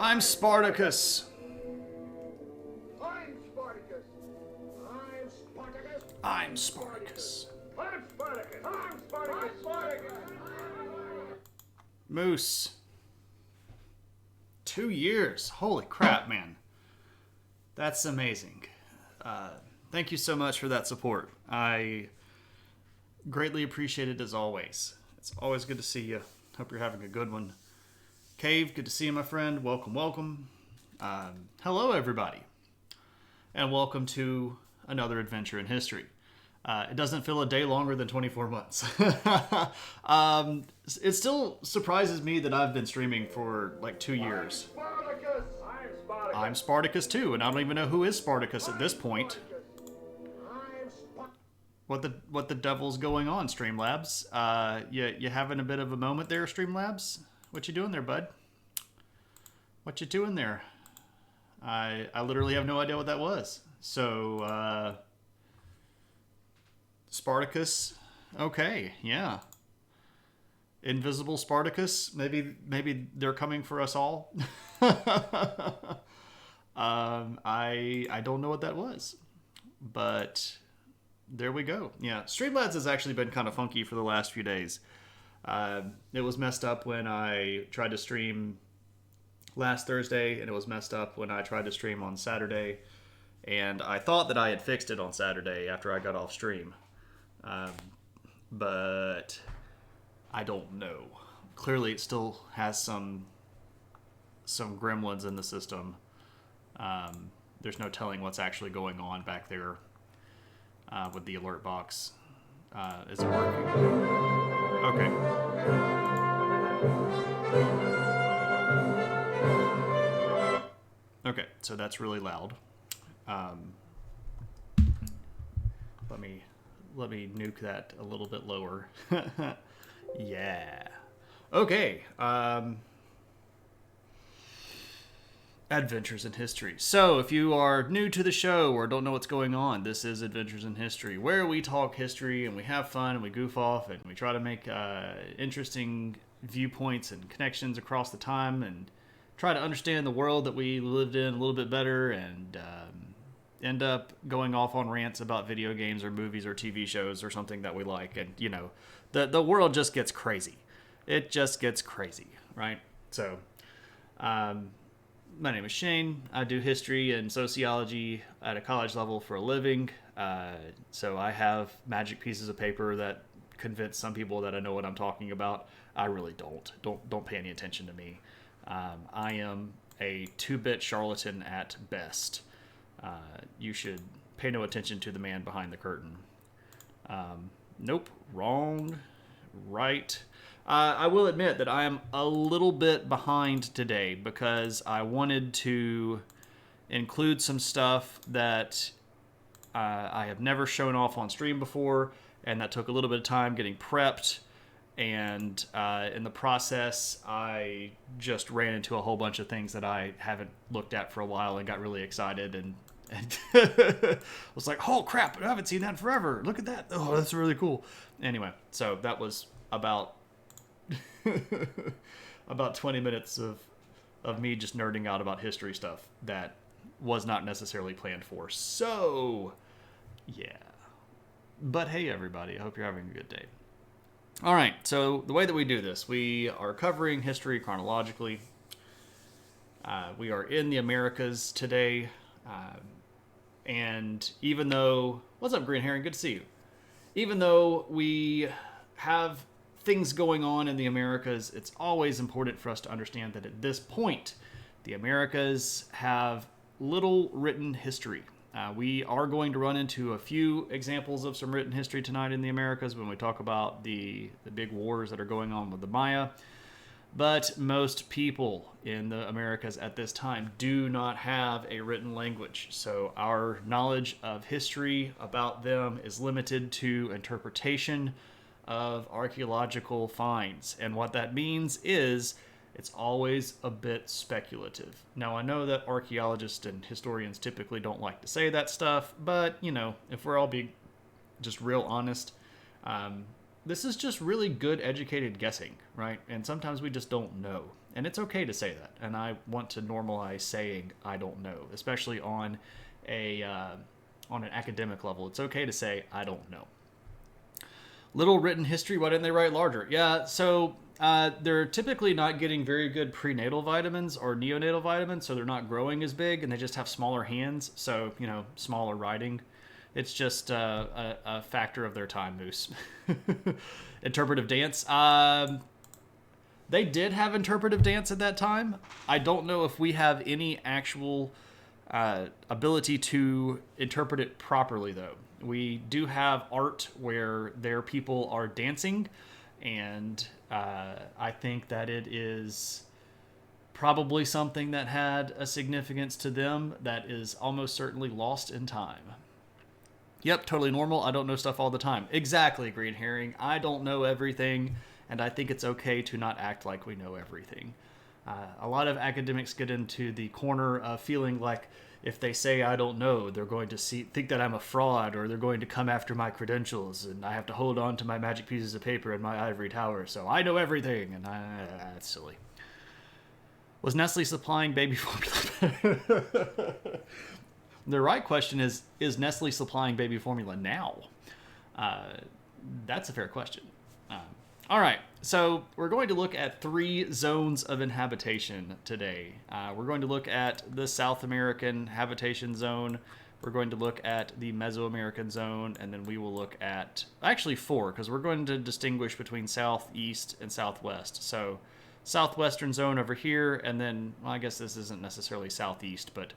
I'm Spartacus. I'm Spartacus. I'm Spartacus. I'm Spartacus. I'm Spartacus. I'm Spartacus. I'm Spartacus. Moose. 2 years. Holy crap, man. That's amazing. Thank you so much for that support. I greatly appreciate it as always. It's always good to see you. Hope you're having a good one. Cave, good to see you, my friend. Welcome, welcome. Hello, everybody. And welcome to another adventure in history. It doesn't feel a day longer than 24 months. It still surprises me that I've been streaming for like 2 years. Spartacus. I'm Spartacus. I'm Spartacus too, and I don't even know who is Spartacus at this point. What the devil's going on, Streamlabs? You having a bit of a moment there, Streamlabs? What you doing there, bud? What you doing there? I literally have no idea what that was. So, Spartacus. Okay, yeah. Invisible Spartacus. Maybe they're coming for us all. I don't know what that was, but there we go. Yeah, Streamlabs has actually been kind of funky for the last few days. It was messed up when I tried to stream last Thursday, and it was messed up when I tried to stream on Saturday. And I thought that I had fixed it on Saturday after I got off stream. But I don't know. Clearly it still has some gremlins in the system. There's no telling what's actually going on back there with the alert box. Is it working? Okay. Okay, so that's really loud. Let me nuke that a little bit lower. Yeah. Okay. Adventures in History. So, if you are new to the show or don't know what's going on, this is Adventures in History, where we talk history and we have fun and we goof off and we try to make interesting viewpoints and connections across the time and try to understand the world that we lived in a little bit better and end up going off on rants about video games or movies or TV shows or something that we like. And, you know, the world just gets crazy. It just gets crazy, right? So, my name is Shane. I do history and sociology at a college level for a living. So I have magic pieces of paper that convince some people that I know what I'm talking about. I really don't. Don't pay any attention to me. I am a 2-bit charlatan at best. You should pay no attention to the man behind the curtain. Nope. Wrong. Right. I will admit that I am a little bit behind today because I wanted to include some stuff that I have never shown off on stream before, and that took a little bit of time getting prepped. And in the process, I just ran into a whole bunch of things that I haven't looked at for a while and got really excited and was like, oh crap, I haven't seen that in forever. Look at that. Oh, that's really cool. Anyway, so that was about 20 minutes of me just nerding out about history stuff that was not necessarily planned for. So, yeah. But hey, everybody, I hope you're having a good day. All right, so the way that we do this, we are covering history chronologically. We are in the Americas today. And even though... What's up, Green Herring? Good to see you. Even though we have things going on in the Americas, it's always important for us to understand that at this point, the Americas have little written history. We are going to run into a few examples of some written history tonight in the Americas when we talk about the big wars that are going on with the Maya. But most people in the Americas at this time do not have a written language. So our knowledge of history about them is limited to interpretation of archaeological finds. And what that means is it's always a bit speculative. Now, I know that archaeologists and historians typically don't like to say that stuff, but, you know, if we're all being just real honest, this is just really good educated guessing, right? And sometimes we just don't know. And it's okay to say that. And I want to normalize saying I don't know, especially on an academic level. It's okay to say I don't know. Little written history, why didn't they write larger? Yeah, so they're typically not getting very good prenatal vitamins or neonatal vitamins, so they're not growing as big, and they just have smaller hands, so, smaller writing. It's just a factor of their time, Moose. Interpretive dance. They did have interpretive dance at that time. I don't know if we have any actual ability to interpret it properly, though. We do have art where their people are dancing, and I think that it is probably something that had a significance to them that is almost certainly lost in time. Yep, totally normal. I don't know stuff all the time. Exactly, Green Herring. I don't know everything, and I think it's okay to not act like we know everything. A lot of academics get into the corner of feeling like if they say I don't know, they're going to think that I'm a fraud, or they're going to come after my credentials, and I have to hold on to my magic pieces of paper in my ivory tower, so I know everything, and that's silly. Was Nestle supplying baby formula? The right question is Nestle supplying baby formula now? That's a fair question. All right, so we're going to look at 3 zones of inhabitation today. We're going to look at the South American habitation zone. We're going to look at the Mesoamerican zone, and then we will look at, actually 4, because we're going to distinguish between southeast and southwest. So southwestern zone over here, and then, well, I guess this isn't necessarily southeast, but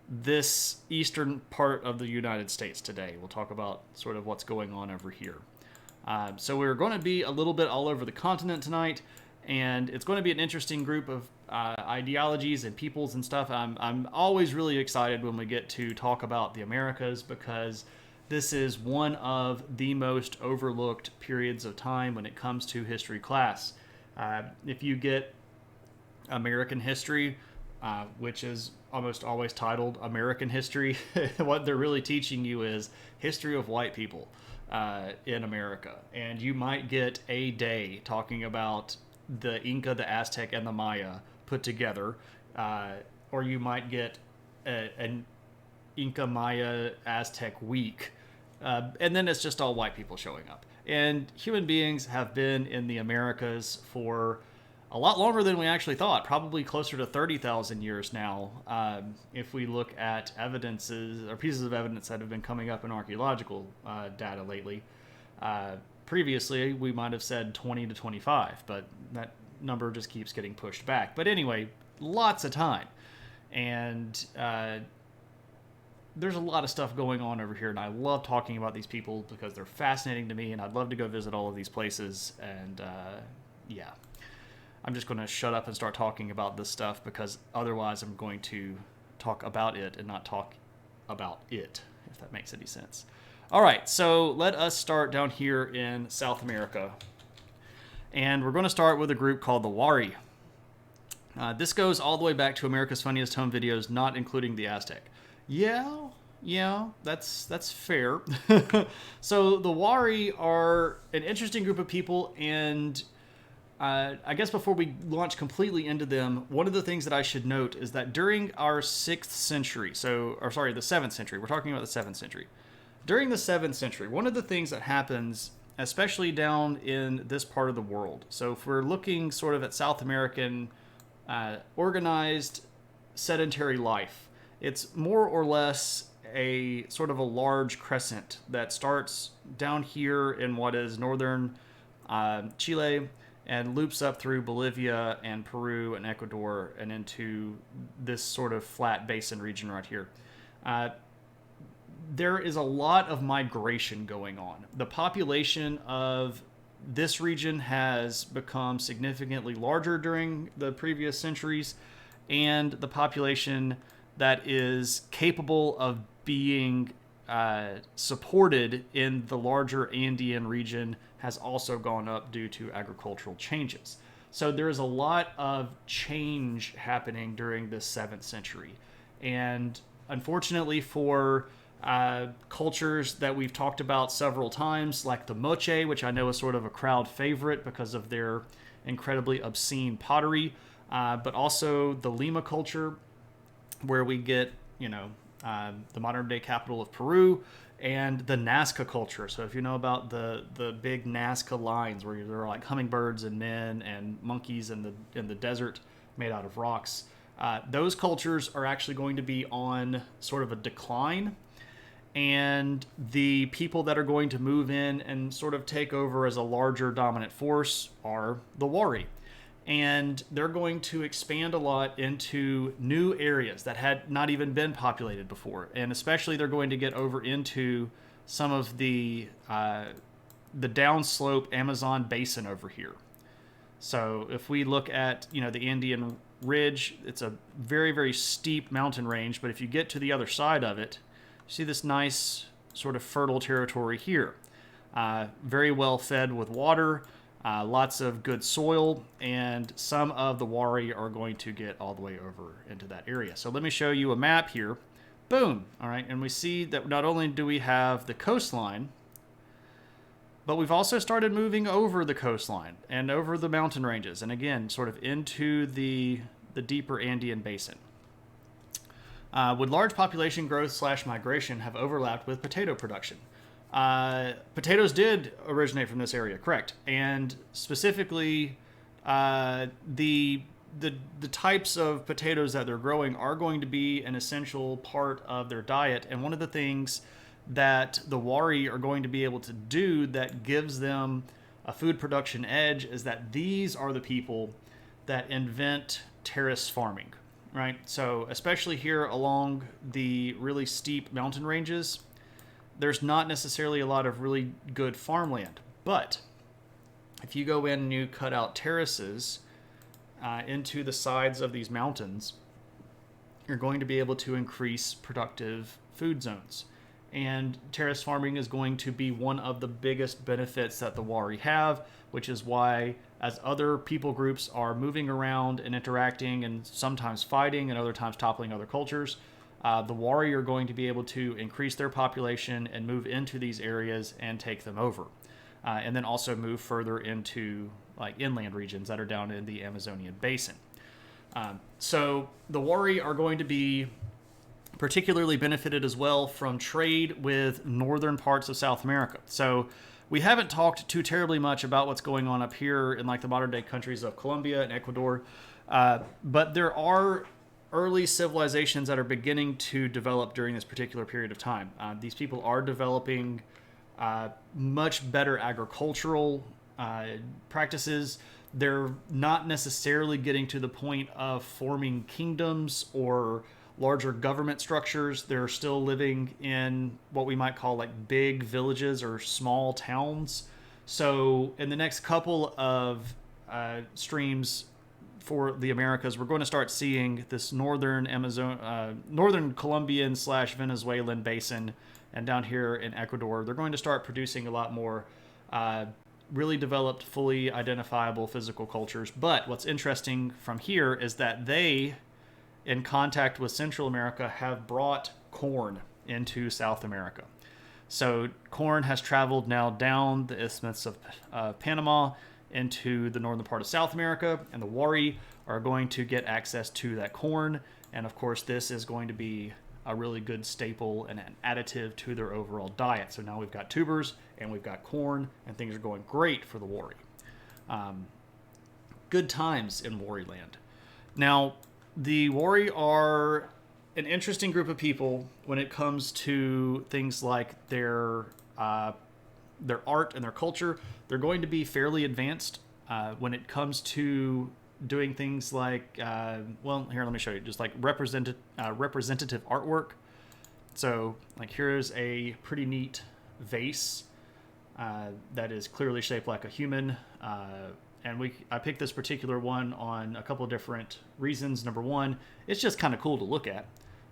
this eastern part of the United States today. We'll talk about sort of what's going on over here. So we're going to be a little bit all over the continent tonight, and it's going to be an interesting group of ideologies and peoples and stuff. I'm always really excited when we get to talk about the Americas, because this is one of the most overlooked periods of time when it comes to history class. If you get American history, which is almost always titled American history, what they're really teaching you is history of white people in America. And you might get a day talking about the Inca, the Aztec, and the Maya put together, or you might get an Inca, Maya, Aztec week, and then it's just all white people showing up. And human beings have been in the Americas for a lot longer than we actually thought, probably closer to 30,000 years now, if we look at evidences or pieces of evidence that have been coming up in archaeological data lately. Previously, we might have said 20 to 25, but that number just keeps getting pushed back. But anyway, lots of time. And there's a lot of stuff going on over here, and I love talking about these people because they're fascinating to me, and I'd love to go visit all of these places. And yeah. I'm just going to shut up and start talking about this stuff, because otherwise I'm going to talk about it and not talk about it, if that makes any sense. All right, so let us start down here in South America. And we're going to start with a group called the Wari. This goes all the way back to America's Funniest Home Videos, not including the Aztec. Yeah, that's fair. So the Wari are an interesting group of people, and I guess before we launch completely into them, one of the things that I should note is that during our 6th century, the 7th century, we're talking about the 7th century. During the 7th century, one of the things that happens, especially down in this part of the world, so if we're looking sort of at South American organized sedentary life, it's more or less a sort of a large crescent that starts down here in what is northern Chile, and loops up through Bolivia and Peru and Ecuador and into this sort of flat basin region right here. There is a lot of migration going on. The population of this region has become significantly larger during the previous centuries, and the population that is capable of being supported in the larger Andean region has also gone up due to agricultural changes. So there is a lot of change happening during this 7th century. And unfortunately for cultures that we've talked about several times, like the Moche, which I know is sort of a crowd favorite because of their incredibly obscene pottery, but also the Lima culture, where we get, the modern day capital of Peru, and the Nazca culture. So if you know about the big Nazca lines where there are like hummingbirds and men and monkeys in the desert made out of rocks, those cultures are actually going to be on sort of a decline. And the people that are going to move in and sort of take over as a larger dominant force are the Wari. And they're going to expand a lot into new areas that had not even been populated before. And especially they're going to get over into some of the downslope Amazon basin over here. So if we look at, the Andean Ridge, it's a very, very steep mountain range. But if you get to the other side of it, you see this nice sort of fertile territory here. Very well fed with water. Lots of good soil, and some of the Wari are going to get all the way over into that area. So let me show you a map here. Boom. All right, and we see that not only do we have the coastline, but we've also started moving over the coastline and over the mountain ranges, and again, sort of into the deeper Andean basin. Would large population growth / migration have overlapped with potato production? Potatoes did originate from this area, correct? And specifically, the types of potatoes that they're growing are going to be an essential part of their diet. And one of the things that the Wari are going to be able to do that gives them a food production edge is that these are the people that invent terrace farming, right? So especially here along the really steep mountain ranges, there's not necessarily a lot of really good farmland. But if you go in and you cut out terraces into the sides of these mountains, you're going to be able to increase productive food zones. And terrace farming is going to be one of the biggest benefits that the Wari have, which is why as other people groups are moving around and interacting and sometimes fighting and other times toppling other cultures, the Wari are going to be able to increase their population and move into these areas and take them over. And then also move further into like inland regions that are down in the Amazonian basin. So the Wari are going to be particularly benefited as well from trade with northern parts of South America. So we haven't talked too terribly much about what's going on up here in like the modern day countries of Colombia and Ecuador. But there are early civilizations that are beginning to develop during this particular period of time. These people are developing much better agricultural practices. They're not necessarily getting to the point of forming kingdoms or larger government structures. They're still living in what we might call like big villages or small towns. So in the next couple of streams for the Americas, we're going to start seeing this northern Colombian / Venezuelan basin, and down here in Ecuador, they're going to start producing a lot more really developed, fully identifiable physical cultures. But what's interesting from here is that they, in contact with Central America, have brought corn into South America. So corn has traveled now down the Isthmus of Panama into the northern part of South America, and the Wari are going to get access to that corn. And of course, this is going to be a really good staple and an additive to their overall diet. So now we've got tubers and we've got corn, and things are going great for the Wari. Good times in Wari land. Now, the Wari are an interesting group of people when it comes to things like their art and their culture. They're going to be fairly advanced when it comes to doing things like, here, let me show you, just like representative artwork. So like here's a pretty neat vase that is clearly shaped like a human. And I picked this particular one on a couple of different reasons. Number one, it's just kind of cool to look at.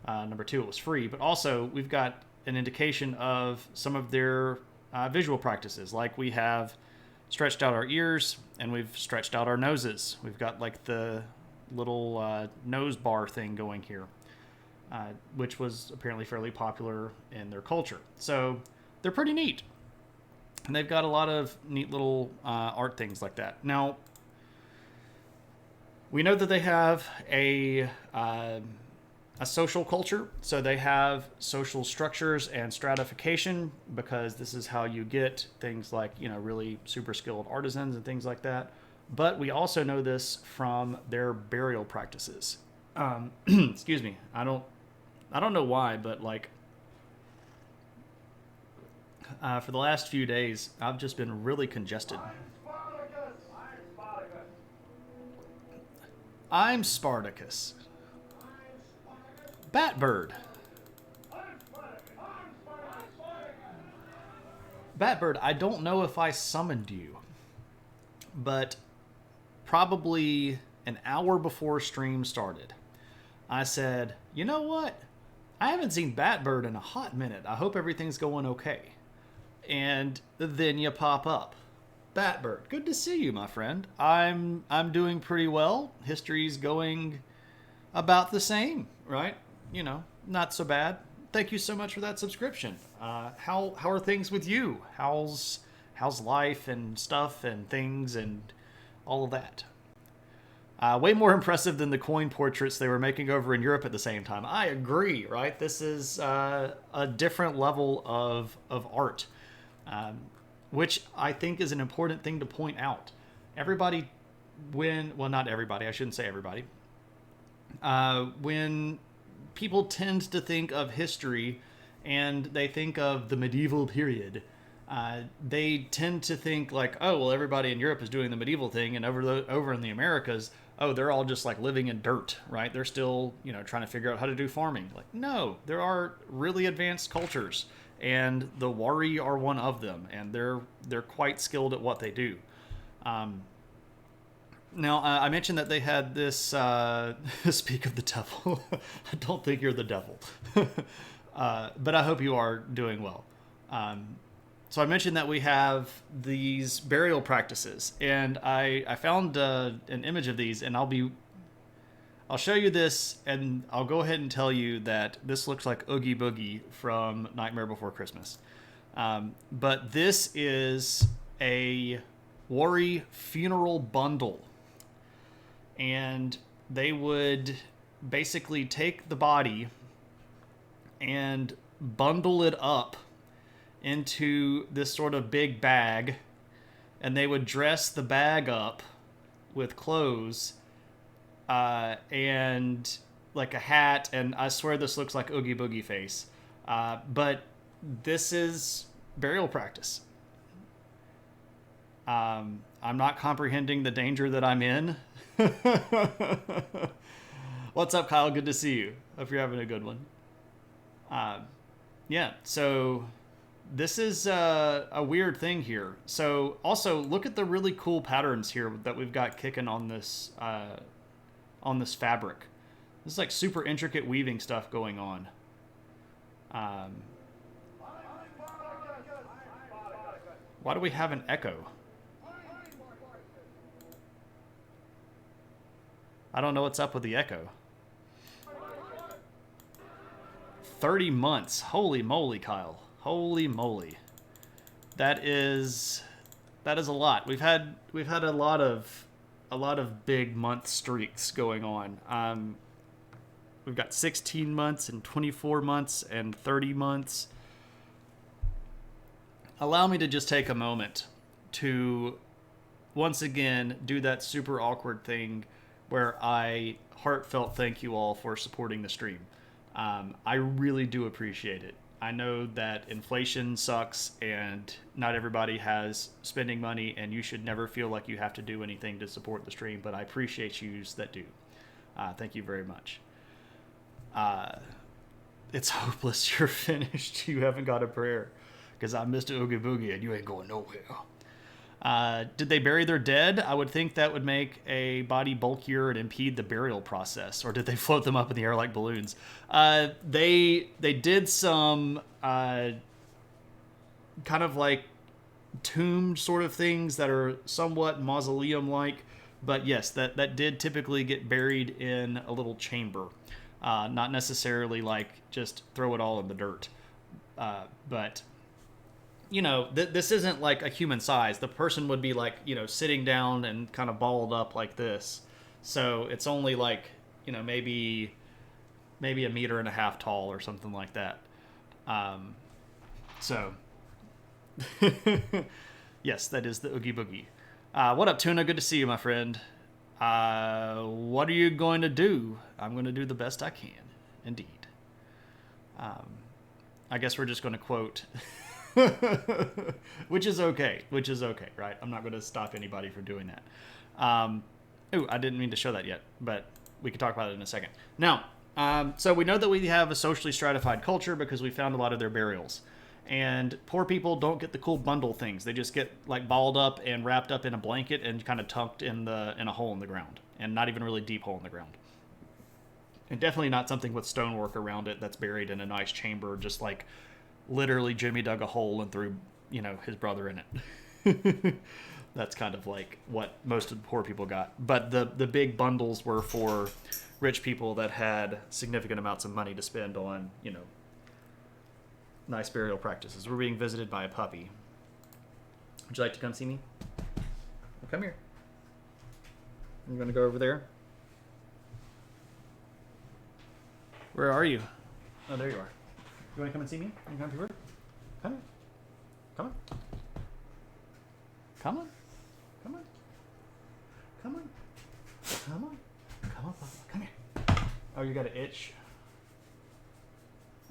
Number two, it was free. But also, we've got an indication of some of their visual practices. Like we have stretched out our ears and we've stretched out our noses. We've got like the little nose bar thing going here. which was apparently fairly popular in their culture. So they're pretty neat. And they've got a lot of neat little art things like that. Now, we know that they have a social culture. So they have social structures and stratification, because this is how you get things like, really super skilled artisans and things like that. But we also know this from their burial practices. Excuse me. I don't know why, but for the last few days, I've just been really congested. I'm Spartacus. Batbird. Batbird, I don't know if I summoned you, but probably an hour before stream started, I said, you know what? I haven't seen Batbird in a hot minute. I hope everything's going okay. And then you pop up. Batbird, good to see you, my friend. I'm doing pretty well. History's going about the same, right? Not so bad. Thank you so much for that subscription. How are things with you? How's life and stuff and things and all of that? Way more impressive than the coin portraits they were making over in Europe at the same time. I agree, right? This is a different level of art, which I think is an important thing to point out. Everybody, not everybody, I shouldn't say everybody. When people tend to think of history and they think of the medieval period, they tend to think like, oh, well, everybody in Europe is doing the medieval thing, and over in the Americas, oh, they're all just like living in dirt, right? They're still, trying to figure out how to do farming. Like, no, there are really advanced cultures, and the Wari are one of them, and they're quite skilled at what they do. Now, I mentioned that they had this, speak of the devil. I don't think you're the devil, but I hope you are doing well. So I mentioned that we have these burial practices, and I found an image of these, and I'll show you this, and I'll go ahead and tell you that this looks like Oogie Boogie from Nightmare Before Christmas. But this is a Wari funeral bundle, and they would basically take the body and bundle it up into this sort of big bag, and they would dress the bag up with clothes and like a hat, and I swear this looks like Oogie Boogie face, but this is burial practice. I'm not comprehending the danger that I'm in. What's up, Kyle? Good to see you. Hope you're having a good one. Yeah, so this is a weird thing here. So also look at the really cool patterns here that we've got kicking on this fabric. This is like super intricate weaving stuff going on. Why do we have an echo? I don't know what's up with the echo. 30 months. Holy moly, Kyle. Holy moly. That is a lot. We've had a lot of big month streaks going on. We've got 16 months and 24 months and 30 months. Allow me to just take a moment to once again do that super awkward thing where I heartfelt thank you all for supporting the stream. I really do appreciate it. I know that inflation sucks and not everybody has spending money, and you should never feel like you have to do anything to support the stream, but I appreciate yous that do. Thank you very much. It's hopeless you're finished. You haven't got a prayer because I'm Mr. Oogie Boogie and you ain't going nowhere. Did they bury their dead? I would think that would make a body bulkier and impede the burial process. Or did they float them up in the air like balloons? They did some kind of like tomb sort of things that are somewhat mausoleum-like. But yes, that did typically get buried in a little chamber. not necessarily like just throw it all in the dirt. But this isn't like a human size. The person would be like, sitting down and kind of balled up like this. So it's only like, maybe a meter and a half tall or something like that. So, yes, that is the Oogie Boogie. What up, Tuna? Good to see you, my friend. What are you going to do? I'm going to do the best I can, indeed. I guess we're just going to quote, which is okay, right? I'm not going to stop anybody from doing that. I didn't mean to show that yet, but we can talk about it in a second. Now, so we know that we have a socially stratified culture because we found a lot of their burials. And poor people don't get the cool bundle things. They just get like balled up and wrapped up in a blanket and kind of tucked in a hole in the ground, and not even a really deep hole in the ground. And definitely not something with stonework around it that's buried in a nice chamber, just like literally Jimmy dug a hole and threw, his brother in it. That's kind of like what most of the poor people got. But the big bundles were for rich people that had significant amounts of money to spend on, nice burial practices. We're being visited by a puppy. Would you like to come see me? Well, come here. I'm going to go over there. Where are you? Oh, there you are. You want to come and see me? You come here? Come here. Come on. Come on. Come on. Come on. Come on. Come on, Papa. Come here. Oh, you got an itch?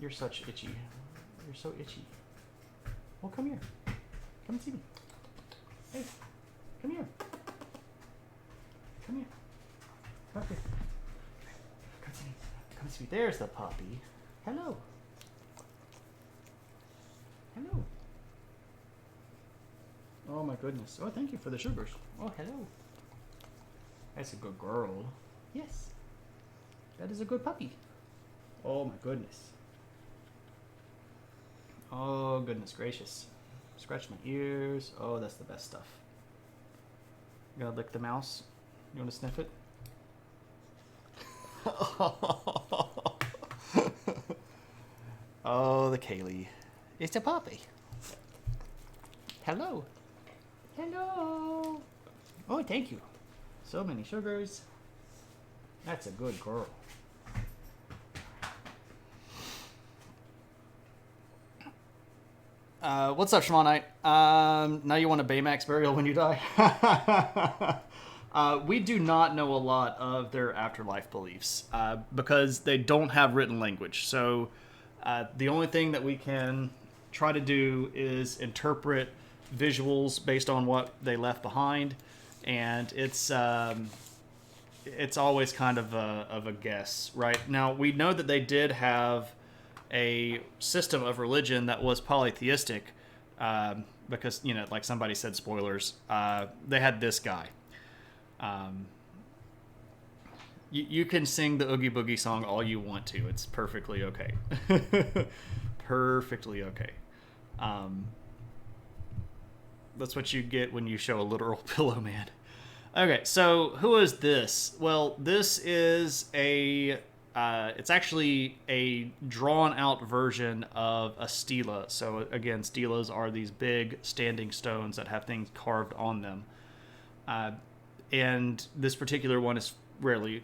You're such itchy. You're so itchy. Well, come here. Come and see me. Hey, come here. Come here. Come up here. Come see me. Come see me. There's the puppy. Hello. Hello. Oh my goodness. Oh, thank you for the sugars. Oh, hello. That's a good girl. Yes. That is a good puppy. Oh my goodness. Oh, goodness gracious. Scratch my ears. Oh, that's the best stuff. You gotta lick the mouse? You wanna sniff it? Oh, the Kaylee. It's a puppy. Hello. Hello. Oh, thank you. So many sugars. That's a good girl. What's up, Shmonite? Now you want a Baymax burial when you die? We do not know a lot of their afterlife beliefs because they don't have written language. So the only thing that we can try to do is interpret visuals based on what they left behind, and it's always kind of a guess, right? Now we know that they did have a system of religion that was polytheistic, because like somebody said, spoilers. They had this guy. You can sing the Oogie Boogie song all you want to. It's perfectly okay. Perfectly okay. That's what you get when you show a literal pillow man. Okay, so who is this? Well, this is it's actually a drawn-out version of a stela. So again, stelas are these big standing stones that have things carved on them. And this particular one is fairly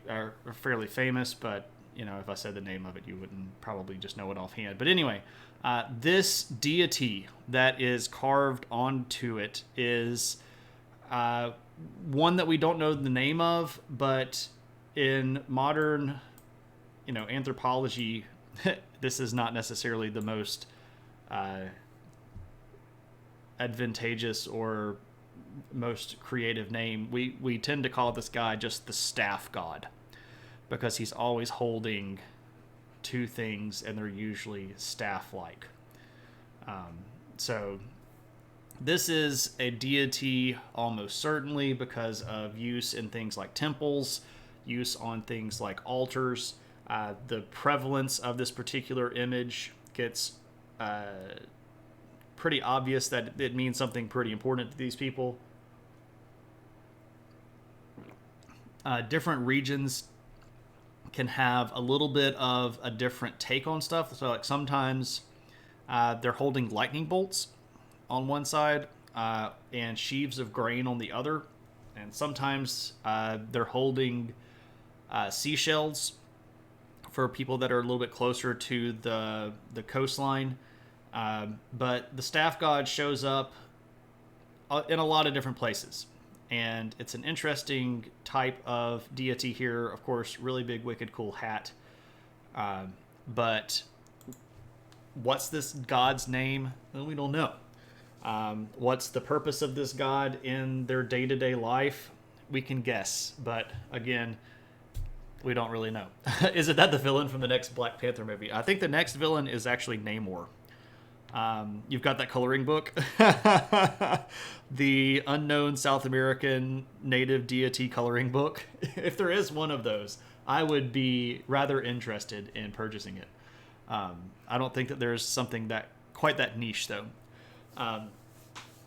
famous, but if I said the name of it, you wouldn't probably just know it offhand. But anyway, this deity that is carved onto it is one that we don't know the name of, but in modern anthropology, this is not necessarily the most advantageous or most creative name. We tend to call this guy just the staff god because he's always holding two things and they're usually staff-like. So this is a deity almost certainly because of use in things like temples, use on things like altars. The prevalence of this particular image gets pretty obvious that it means something pretty important to these people. Different regions can have a little bit of a different take on stuff. So like sometimes they're holding lightning bolts on one side and sheaves of grain on the other, and sometimes they're holding seashells for people that are a little bit closer to the coastline. But the staff god shows up in a lot of different places, and it's an interesting type of deity here. Of course, really big, wicked, cool hat. But what's this god's name? Well, we don't know. What's the purpose of this god in their day-to-day life? We can guess, but again, we don't really know. Isn't that the villain from the next Black Panther movie? I think the next villain is actually Namor. You've got that coloring book. The unknown South American native deity coloring book. If there is one of those, I would be rather interested in purchasing it. I don't think that there's something that quite that niche, though.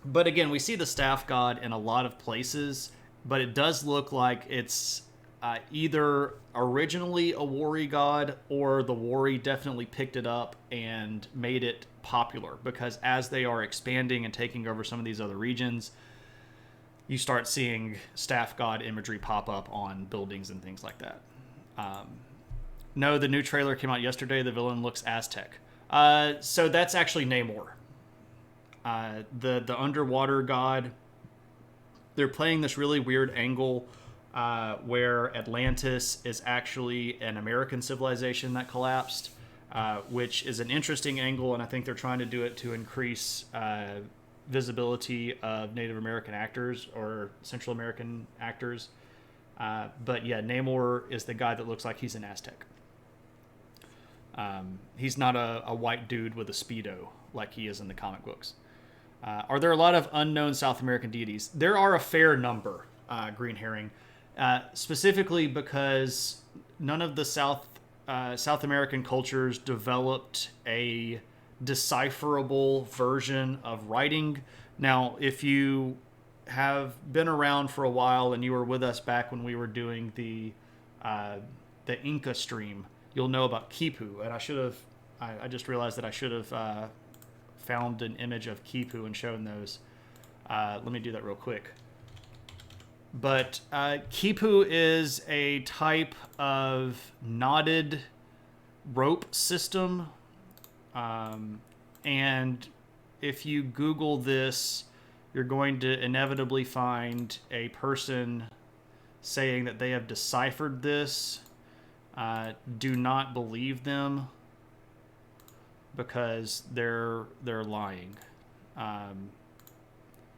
But again, we see the staff god in a lot of places, but it does look like it's either originally a Wari god, or the Wari definitely picked it up and made it popular, because as they are expanding and taking over some of these other regions, you start seeing staff god imagery pop up on buildings and things like that. No, the new trailer came out yesterday. The villain looks Aztec. So that's actually Namor. The underwater god. They're playing this really weird angle where Atlantis is actually an American civilization that collapsed, which is an interesting angle, and I think they're trying to do it to increase visibility of Native American actors or Central American actors. But yeah, Namor is the guy that looks like he's an Aztec. He's not a white dude with a Speedo like he is in the comic books. Are there a lot of unknown South American deities? There are a fair number, Green Herring, specifically because none of the South American cultures developed a decipherable version of writing. Now, if you have been around for a while and you were with us back when we were doing the Inca stream, you'll know about Kipu. And I just realized that I should have found an image of Kipu and shown those. Let me do that real quick. But Kipu is a type of knotted rope system. And if you Google this, you're going to inevitably find a person saying that they have deciphered this. Do not believe them, because they're lying.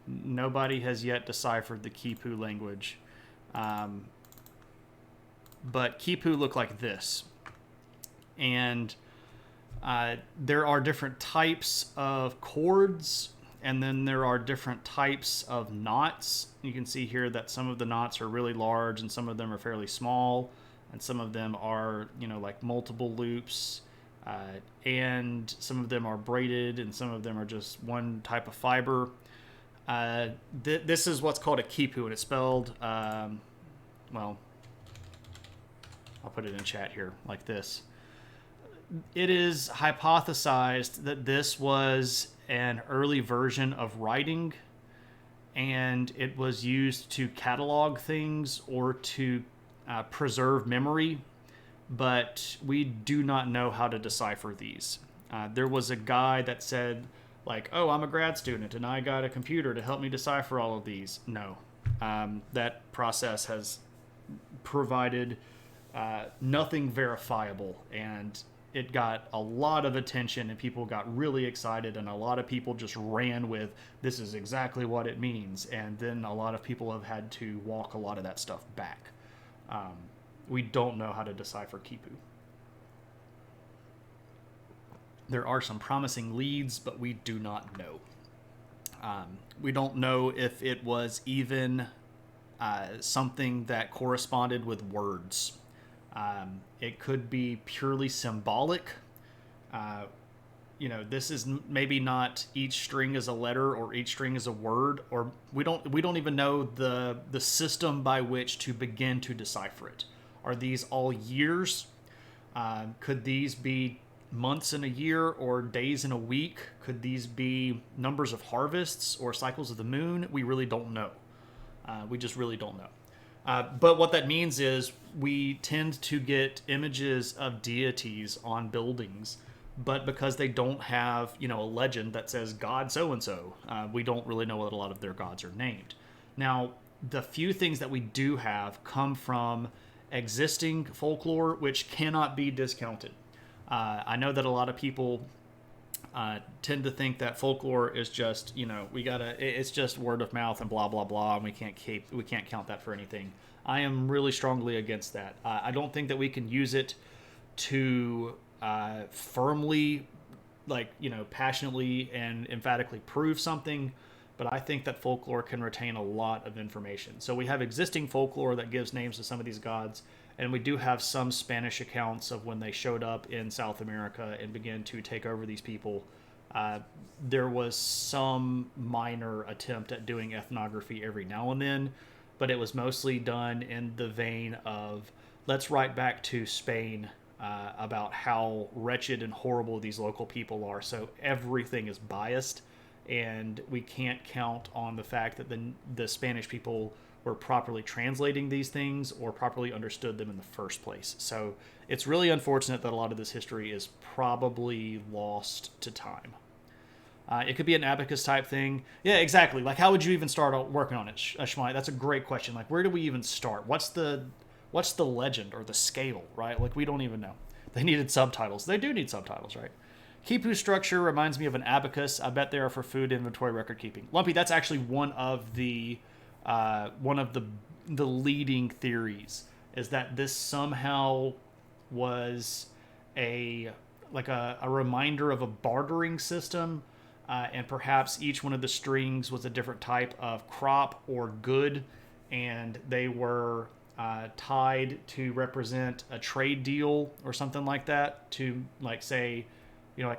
Nobody has yet deciphered the Kipu language. But Kipu look like this. And there are different types of chords, and then there are different types of knots. You can see here that some of the knots are really large, and some of them are fairly small, and some of them are, like multiple loops. And some of them are braided, and some of them are just one type of fiber. This is what's called a Kipu, and it's spelled, well, I'll put it in chat here, like this. It is hypothesized that this was an early version of writing, and it was used to catalog things or to preserve memory, but we do not know how to decipher these. There was a guy that said, like, oh, I'm a grad student and I got a computer to help me decipher all of these. No. That process has provided nothing verifiable, and it got a lot of attention, and people got really excited, and a lot of people just ran with, this is exactly what it means. And then a lot of people have had to walk a lot of that stuff back. We don't know how to decipher Kipu. There are some promising leads, but we do not know. We don't know if it was even something that corresponded with words. It could be purely symbolic. This is maybe not each string is a letter or each string is a word, or we don't even know the system by which to begin to decipher it. Are these all years? Could these be months in a year or days in a week? Could these be numbers of harvests or cycles of the moon? We really don't know. We just really don't know. But what that means is we tend to get images of deities on buildings, but because they don't have, a legend that says God so and so, we don't really know what a lot of their gods are named. Now, the few things that we do have come from existing folklore, which cannot be discounted. I know that a lot of people tend to think that folklore is just, it's just word of mouth and blah blah blah, and we can't count that for anything. I am really strongly against that. I don't think that we can use it to firmly, passionately and emphatically prove something. But I think that folklore can retain a lot of information. So we have existing folklore that gives names to some of these gods, and we do have some Spanish accounts of when they showed up in South America and began to take over these people. There was some minor attempt at doing ethnography every now and then, but it was mostly done in the vein of, let's write back to Spain about how wretched and horrible these local people are. So everything is biased, and we can't count on the fact that the Spanish people were properly translating these things or properly understood them in the first place. So it's really unfortunate that a lot of this history is probably lost to time. It could be an abacus type thing. Yeah, exactly. Like, how would you even start working on it, Shmai? That's a great question. Like, where do we even start? What's the legend or the scale, right? Like, we don't even know. They needed subtitles. They do need subtitles, right? Kipu structure reminds me of an abacus. I bet they are for food inventory record keeping. Lumpy, that's actually one of the leading theories, is that this somehow was a reminder of a bartering system, and perhaps each one of the strings was a different type of crop or good, and they were tied to represent a trade deal or something like that, to say,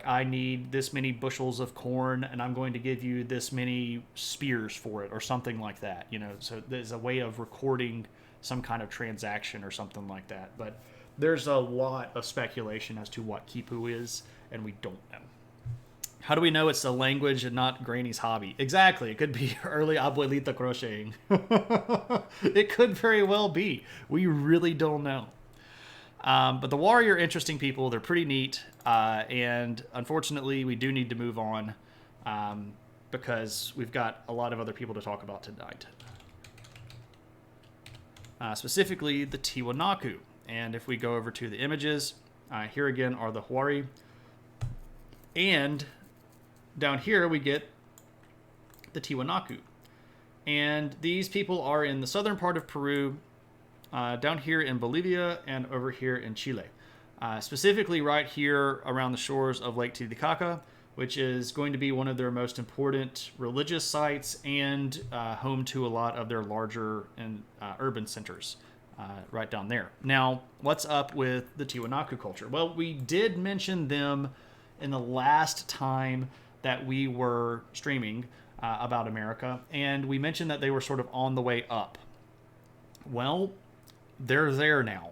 I need this many bushels of corn and I'm going to give you this many spears for it, or something like that. So there's a way of recording some kind of transaction or something like that. But there's a lot of speculation as to what Kipu is, and we don't know. How do we know it's a language and not Granny's hobby? Exactly. It could be early abuelita crocheting. It could very well be. We really don't know. But the Wari are interesting people. They're pretty neat. And unfortunately, we do need to move on because we've got a lot of other people to talk about tonight. Specifically, the Tiwanaku. And if we go over to the images, here again are the Wari. And down here we get the Tiwanaku. And these people are in the southern part of Peru, down here in Bolivia, and over here in Chile. Specifically right here around the shores of Lake Titicaca, which is going to be one of their most important religious sites and home to a lot of their larger and urban centers right down there. Now, what's up with the Tiwanaku culture? Well, we did mention them in the last time that we were streaming about America, and we mentioned that they were sort of on the way up. Well, they're there now.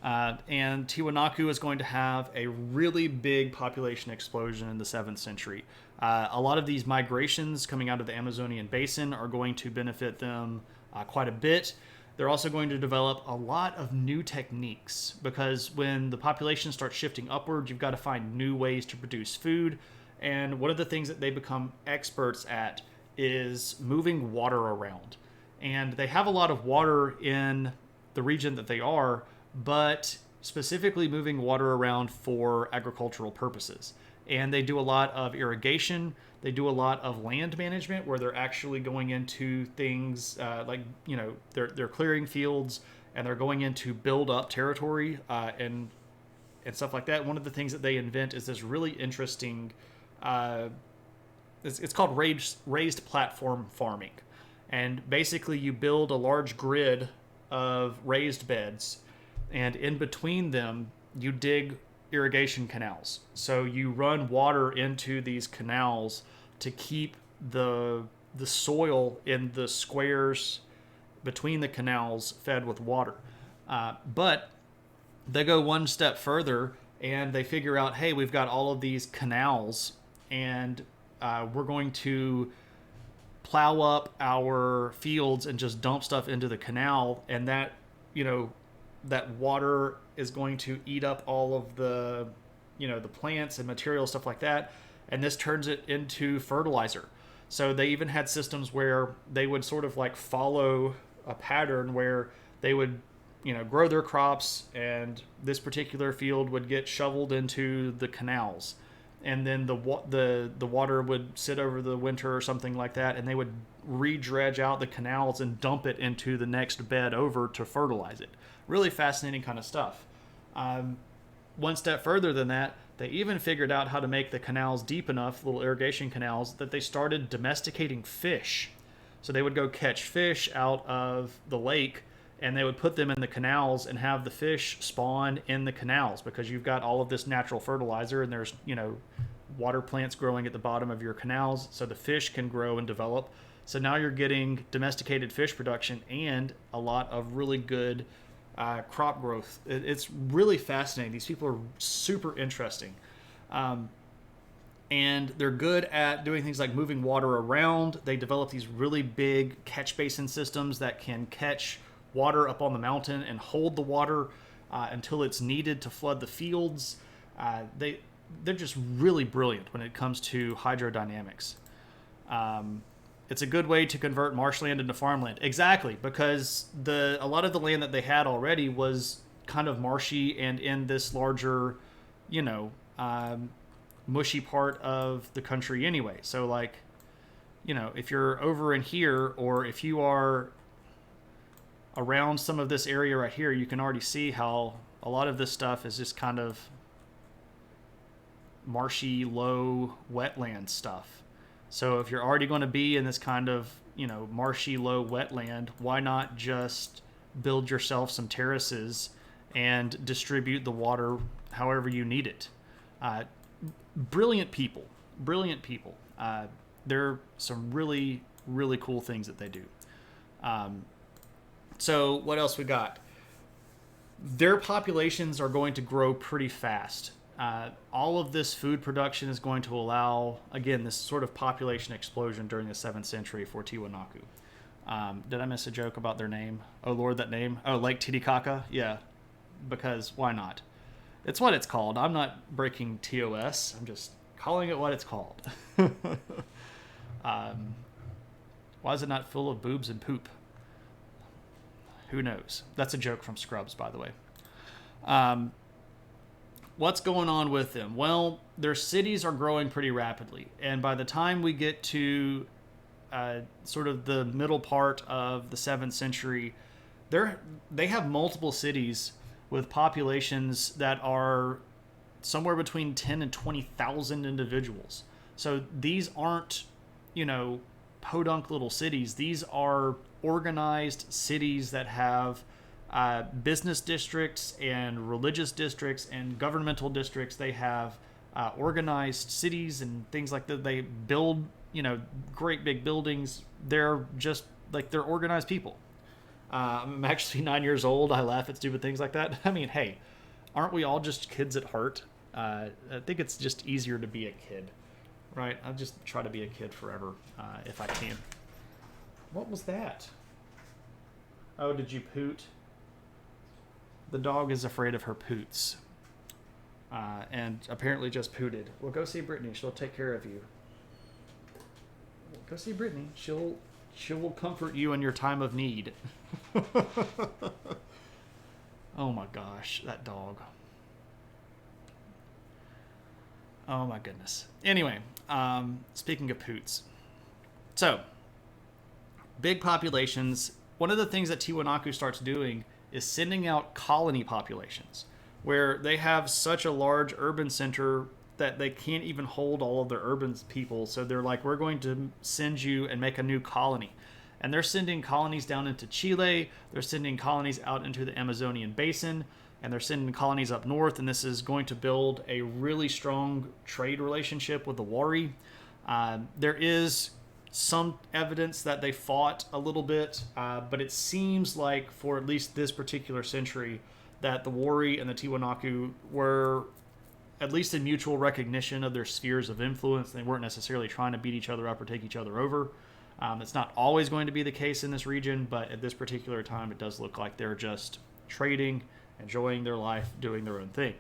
And Tiwanaku is going to have a really big population explosion in the 7th century. A lot of these migrations coming out of the Amazonian basin are going to benefit them quite a bit. They're also going to develop a lot of new techniques, because when the population starts shifting upward, you've got to find new ways to produce food. And one of the things that they become experts at is moving water around. And they have a lot of water in the region that they are, but specifically moving water around for agricultural purposes. And they do a lot of irrigation. They do a lot of land management, where they're actually going into things they're clearing fields, and they're going in to build up territory and stuff like that. One of the things that they invent is this really interesting, it's called raised platform farming. And basically you build a large grid of raised beds, and in between them you dig irrigation canals. So you run water into these canals to keep the soil in the squares between the canals fed with water. But they go one step further and they figure out, hey, we've got all of these canals, and we're going to plow up our fields and just dump stuff into the canal, and that, that water is going to eat up all of the, the plants and material, stuff like that, and this turns it into fertilizer. So they even had systems where they would sort of like follow a pattern where they would, grow their crops, and this particular field would get shoveled into the canals, and then the water would sit over the winter or something like that, and they would re-dredge out the canals and dump it into the next bed over to fertilize it. Really fascinating kind of stuff. One step further than that, they even figured out how to make the canals deep enough, little irrigation canals, that they started domesticating fish. So they would go catch fish out of the lake, and they would put them in the canals and have the fish spawn in the canals, because you've got all of this natural fertilizer, and there's, water plants growing at the bottom of your canals, so the fish can grow and develop. So now you're getting domesticated fish production and a lot of really good crop growth. It's really fascinating. These people are super interesting. And they're good at doing things like moving water around. They develop these really big catch basin systems that can catch water up on the mountain and hold the water until it's needed to flood the fields. They're just really brilliant when it comes to hydrodynamics. It's a good way to convert marshland into farmland. Exactly, because a lot of the land that they had already was kind of marshy and in this larger, mushy part of the country anyway. So like, if you're over in here, or if you are around some of this area right here, you can already see how a lot of this stuff is just kind of marshy, low wetland stuff. So if you're already going to be in this kind of, marshy, low wetland, why not just build yourself some terraces and distribute the water however you need it? Brilliant people. There are some really, really cool things that they do. So what else we got? Their populations are going to grow pretty fast. All of this food production is going to allow, again, this sort of population explosion during the 7th century for Tiwanaku. Did I miss a joke about their name? Oh, Lord, that name? Oh, Lake Titicaca? Yeah, because why not? It's what it's called. I'm not breaking TOS. I'm just calling it what it's called. Why is it not full of boobs and poop? Who knows? That's a joke from Scrubs, by the way. What's going on with them? Well, their cities are growing pretty rapidly. And by the time we get to sort of the middle part of the 7th century, they have multiple cities with populations that are somewhere between 10 and 20,000 individuals. So these aren't, podunk little cities. These are organized cities that have business districts and religious districts and governmental districts. They have organized cities and things like that. They build, great big buildings. They're just like, they're organized people. I'm actually 9 years old. I laugh at stupid things like that. I mean, hey, aren't we all just kids at heart? I think it's just easier to be a kid, right? I'll just try to be a kid forever if I can. What was that? Oh, did you poot? The dog is afraid of her poots. And apparently just pooted. Well, go see Brittany. She'll take care of you. Go see Brittany. She will comfort you in your time of need. Oh my gosh, that dog. Oh my goodness. Anyway, speaking of poots. So, big populations. One of the things that Tiwanaku starts doing is sending out colony populations, where they have such a large urban center that they can't even hold all of their urban people. So they're like, we're going to send you and make a new colony. And they're sending colonies down into Chile. They're sending colonies out into the Amazonian basin. And they're sending colonies up north. And this is going to build a really strong trade relationship with the Wari. There is, some evidence that they fought a little bit, but it seems like for at least this particular century that the Wari and the Tiwanaku were at least in mutual recognition of their spheres of influence. They weren't necessarily trying to beat each other up or take each other over. It's not always going to be the case in this region, but at this particular time, it does look like they're just trading, enjoying their life, doing their own thing.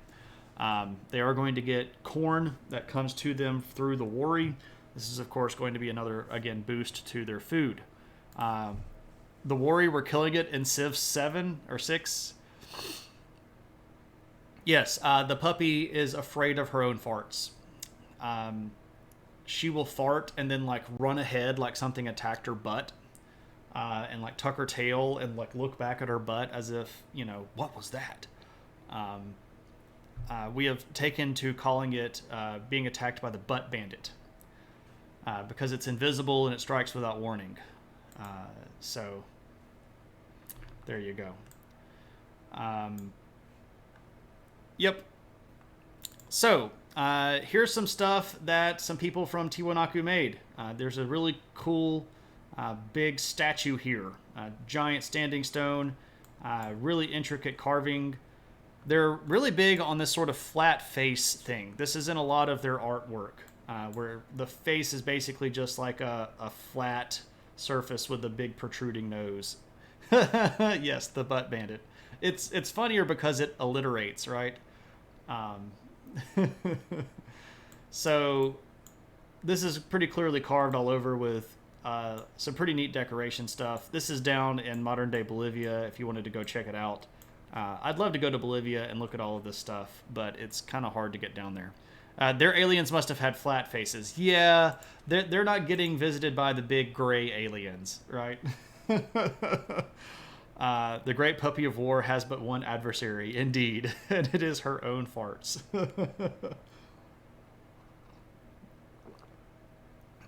They are going to get corn that comes to them through the Wari. This is, of course, going to be another, again, boost to their food. The Wari were killing it in Civ 7 or 6. Yes, the puppy is afraid of her own farts. She will fart and then like run ahead like something attacked her butt, and like tuck her tail and like look back at her butt as if, you know, what was that? We have taken to calling it being attacked by the butt bandit, because it's invisible and it strikes without warning. So there you go. Yep. So, here's some stuff that some people from Tiwanaku made. There's a really cool big statue here. A giant standing stone, really intricate carving. They're really big on this sort of flat face thing. This is in a lot of their artwork, where the face is basically just like a flat surface with a big protruding nose. Yes, the butt bandit. It's funnier because it alliterates, right? So this is pretty clearly carved all over with some pretty neat decoration stuff. This is down in modern day Bolivia if you wanted to go check it out. I'd love to go to Bolivia and look at all of this stuff, but it's kind of hard to get down there. Their aliens must have had flat faces. Yeah, they're not getting visited by the big gray aliens, right? The great puppy of war has but one adversary, indeed, and it is her own farts.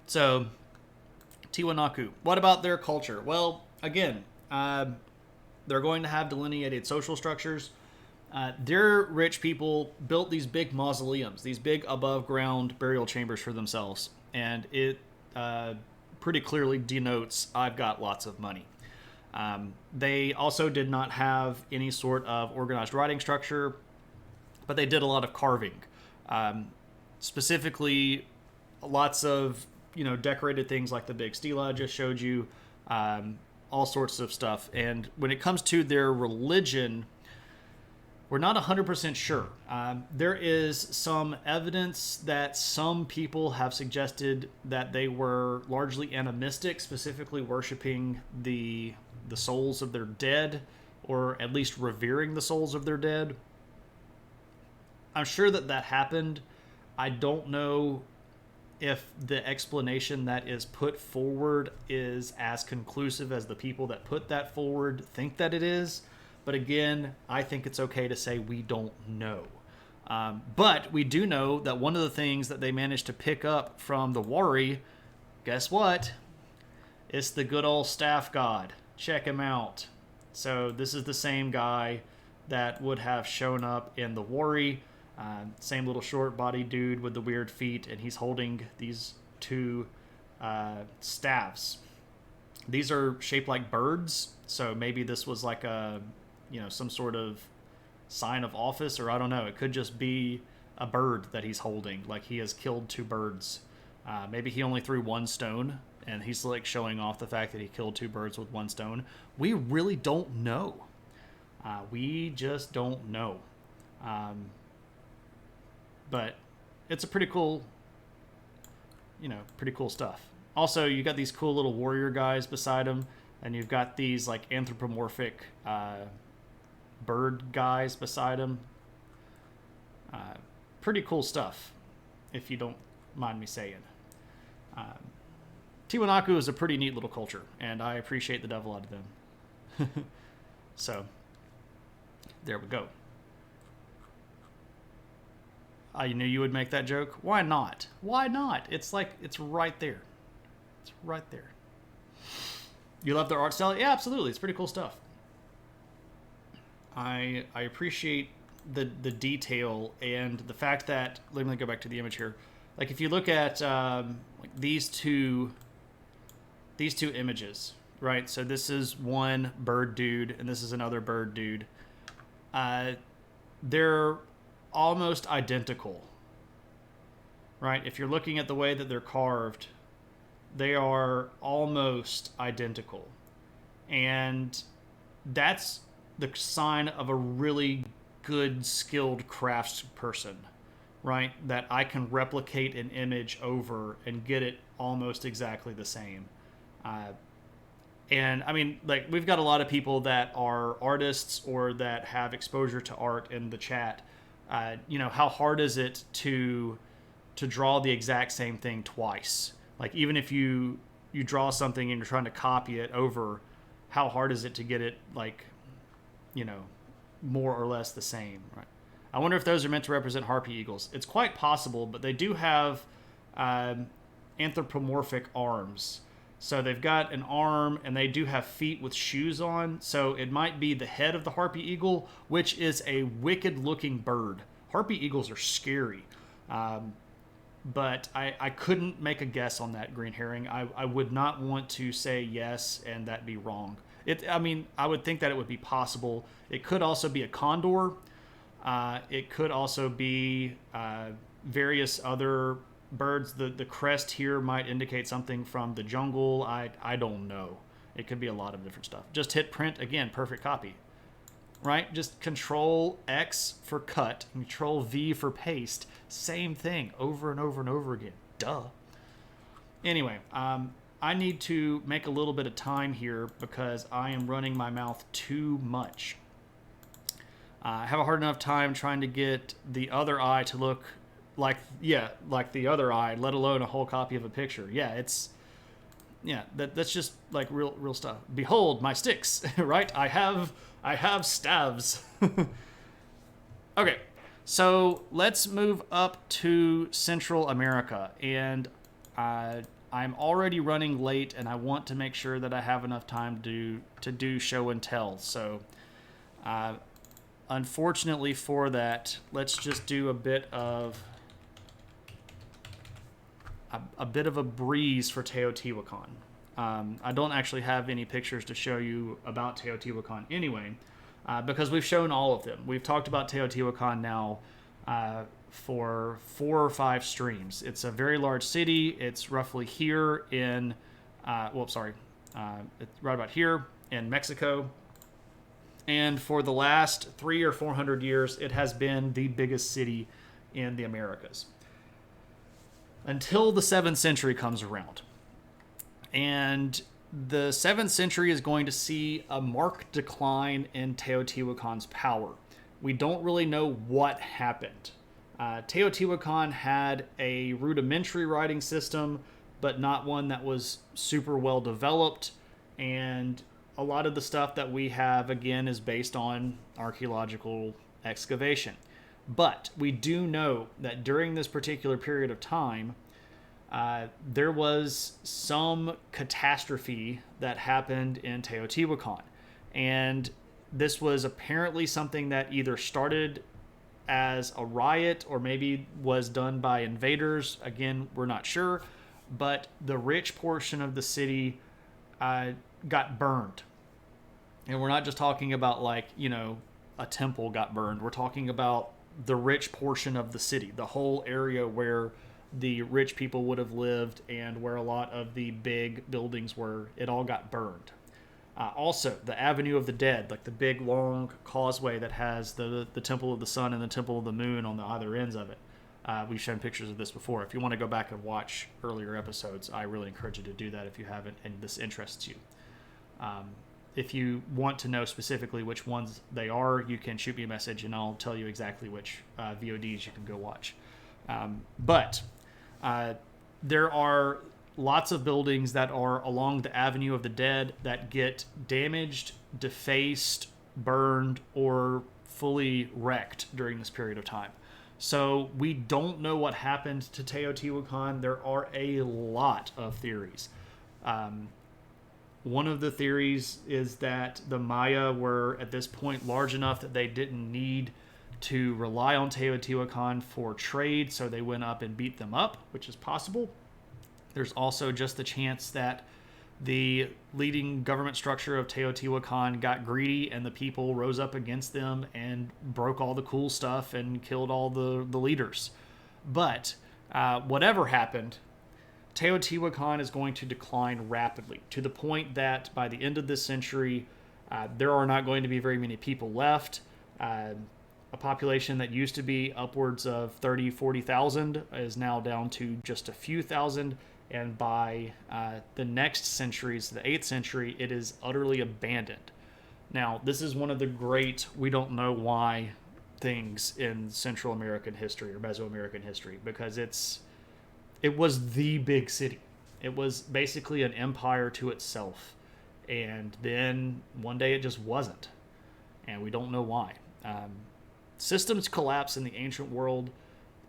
So, Tiwanaku. What about their culture? Well, again, they're going to have delineated social structures. Their rich people built these big mausoleums, these big above-ground burial chambers for themselves, and it pretty clearly denotes, I've got lots of money. They also did not have any sort of organized writing structure, but they did a lot of carving. Specifically, lots of, you know, decorated things like the big stela I just showed you, all sorts of stuff. And when it comes to their religion, we're not 100% sure. There is some evidence that some people have suggested that they were largely animistic, specifically worshiping the souls of their dead, or at least revering the souls of their dead. I'm sure that happened. I don't know if the explanation that is put forward is as conclusive as the people that put that forward think that it is. But again, I think it's okay to say we don't know. But we do know that one of the things that they managed to pick up from the Wari, guess what? It's the good old staff god. Check him out. So this is the same guy that would have shown up in the Wari. Same little short body dude with the weird feet, and he's holding these two staffs. These are shaped like birds, so maybe this was like a, you know, some sort of sign of office, or I don't know. It could just be a bird that he's holding, like he has killed two birds. Maybe he only threw one stone, and he's like showing off the fact that he killed two birds with one stone. We really don't know. We just don't know. But it's a pretty cool, you know, pretty cool stuff. Also, you got these cool little warrior guys beside him, and you've got these like anthropomorphic bird guys beside him. Pretty cool stuff, if you don't mind me saying. Tiwanaku is a pretty neat little culture, and I appreciate the devil out of them. So, there we go. I knew you would make that joke. Why not? Why not? It's like, it's right there. It's right there. You love their art style? Yeah, absolutely. It's pretty cool stuff. I appreciate the detail and the fact that, let me go back to the image here. Like if you look at like these two these two images, right? So this is one bird dude, and this is another bird dude. They're almost identical, right? If you're looking at the way that they're carved, they are almost identical. And that's the sign of a really good, skilled crafts person, right? That I can replicate an image over and get it almost exactly the same. And I mean, like, we've got a lot of people that are artists or that have exposure to art in the chat. How hard is it to draw the exact same thing twice? Like, even if you draw something and you're trying to copy it over, how hard is it to get it, like, more or less the same, right? I wonder if those are meant to represent harpy eagles. It's quite possible, but they do have anthropomorphic arms. So they've got an arm, and they do have feet with shoes on. So it might be the head of the harpy eagle, which is a wicked-looking bird. Harpy eagles are scary. But I couldn't make a guess on that, Green Herring. I would not want to say yes and that be wrong. I would think that it would be possible. It could also be a condor. It could also be various other birds. The crest here might indicate something from the jungle. I don't know. It could be a lot of different stuff. Just hit print again, perfect copy. Right? Just Control X for cut, Control V for paste. Same thing over and over and over again. Duh. Anyway, I need to make a little bit of time here because I am running my mouth too much. I have a hard enough time trying to get the other eye to look like the other eye, let alone a whole copy of a picture. That's just like real stuff. Behold my sticks, right? I have staves. Okay, so let's move up to Central America, and I'm already running late, and I want to make sure that I have enough time to do show and tell. So, unfortunately for that, let's just do a bit of a breeze for Teotihuacan. I don't actually have any pictures to show you about Teotihuacan anyway, because we've shown all of them. We've talked about Teotihuacan now for 4 or 5 streams. It's a very large city. It's roughly here in, it's right about here in Mexico. And for the last 300 or 400 years, it has been the biggest city in the Americas. Until the 7th century comes around. And the 7th century is going to see a marked decline in Teotihuacan's power. We don't really know what happened. Teotihuacan had a rudimentary writing system, but not one that was super well developed. And a lot of the stuff that we have, again, is based on archaeological excavation. But we do know that during this particular period of time, there was some catastrophe that happened in Teotihuacan. And this was apparently something that either started as a riot or maybe was done by invaders. Again, we're not sure. But the rich portion of the city got burned. And we're not just talking about a temple got burned. We're talking about the rich portion of the city, the whole area where the rich people would have lived and where a lot of the big buildings were. It all got burned. Also, the Avenue of the Dead, like the big long causeway that has the Temple of the Sun and the Temple of the Moon on the either ends of it. We've shown pictures of this before. If you want to go back and watch earlier episodes, I really encourage you to do that if you haven't and this interests you. If you want to know specifically which ones they are, you can shoot me a message and I'll tell you exactly which VODs you can go watch. But there are lots of buildings that are along the Avenue of the Dead that get damaged, defaced, burned, or fully wrecked during this period of time. So we don't know what happened to Teotihuacan. There are a lot of theories. One of the theories is that the Maya were at this point large enough that they didn't need to rely on Teotihuacan for trade, so they went up and beat them up, which is possible. There's also just the chance that the leading government structure of Teotihuacan got greedy, and the people rose up against them and broke all the cool stuff and killed all the leaders. But whatever happened, Teotihuacan is going to decline rapidly, to the point that by the end of this century, there are not going to be very many people left. A population that used to be upwards of 30, 40,000 is now down to just a few thousand. And by the next centuries, the 8th century, it is utterly abandoned. Now, this is one of the great we don't know why things in Central American history or Mesoamerican history, because it was the big city. It was basically an empire to itself. And then one day it just wasn't. And we don't know why. Systems collapse in the ancient world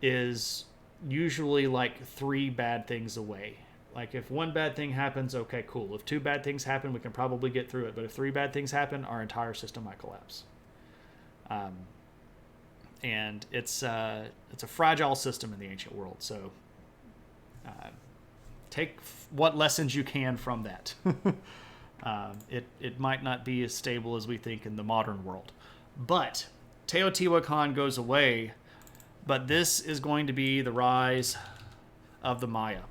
is usually like 3 bad things away. Like if 1 bad thing happens, okay, cool. If 2 bad things happen, we can probably get through it. But if 3 bad things happen, our entire system might collapse. And it's a fragile system in the ancient world. So take what lessons you can from that. It might not be as stable as we think in the modern world. But Teotihuacan goes away, but this is going to be the rise of the Maya.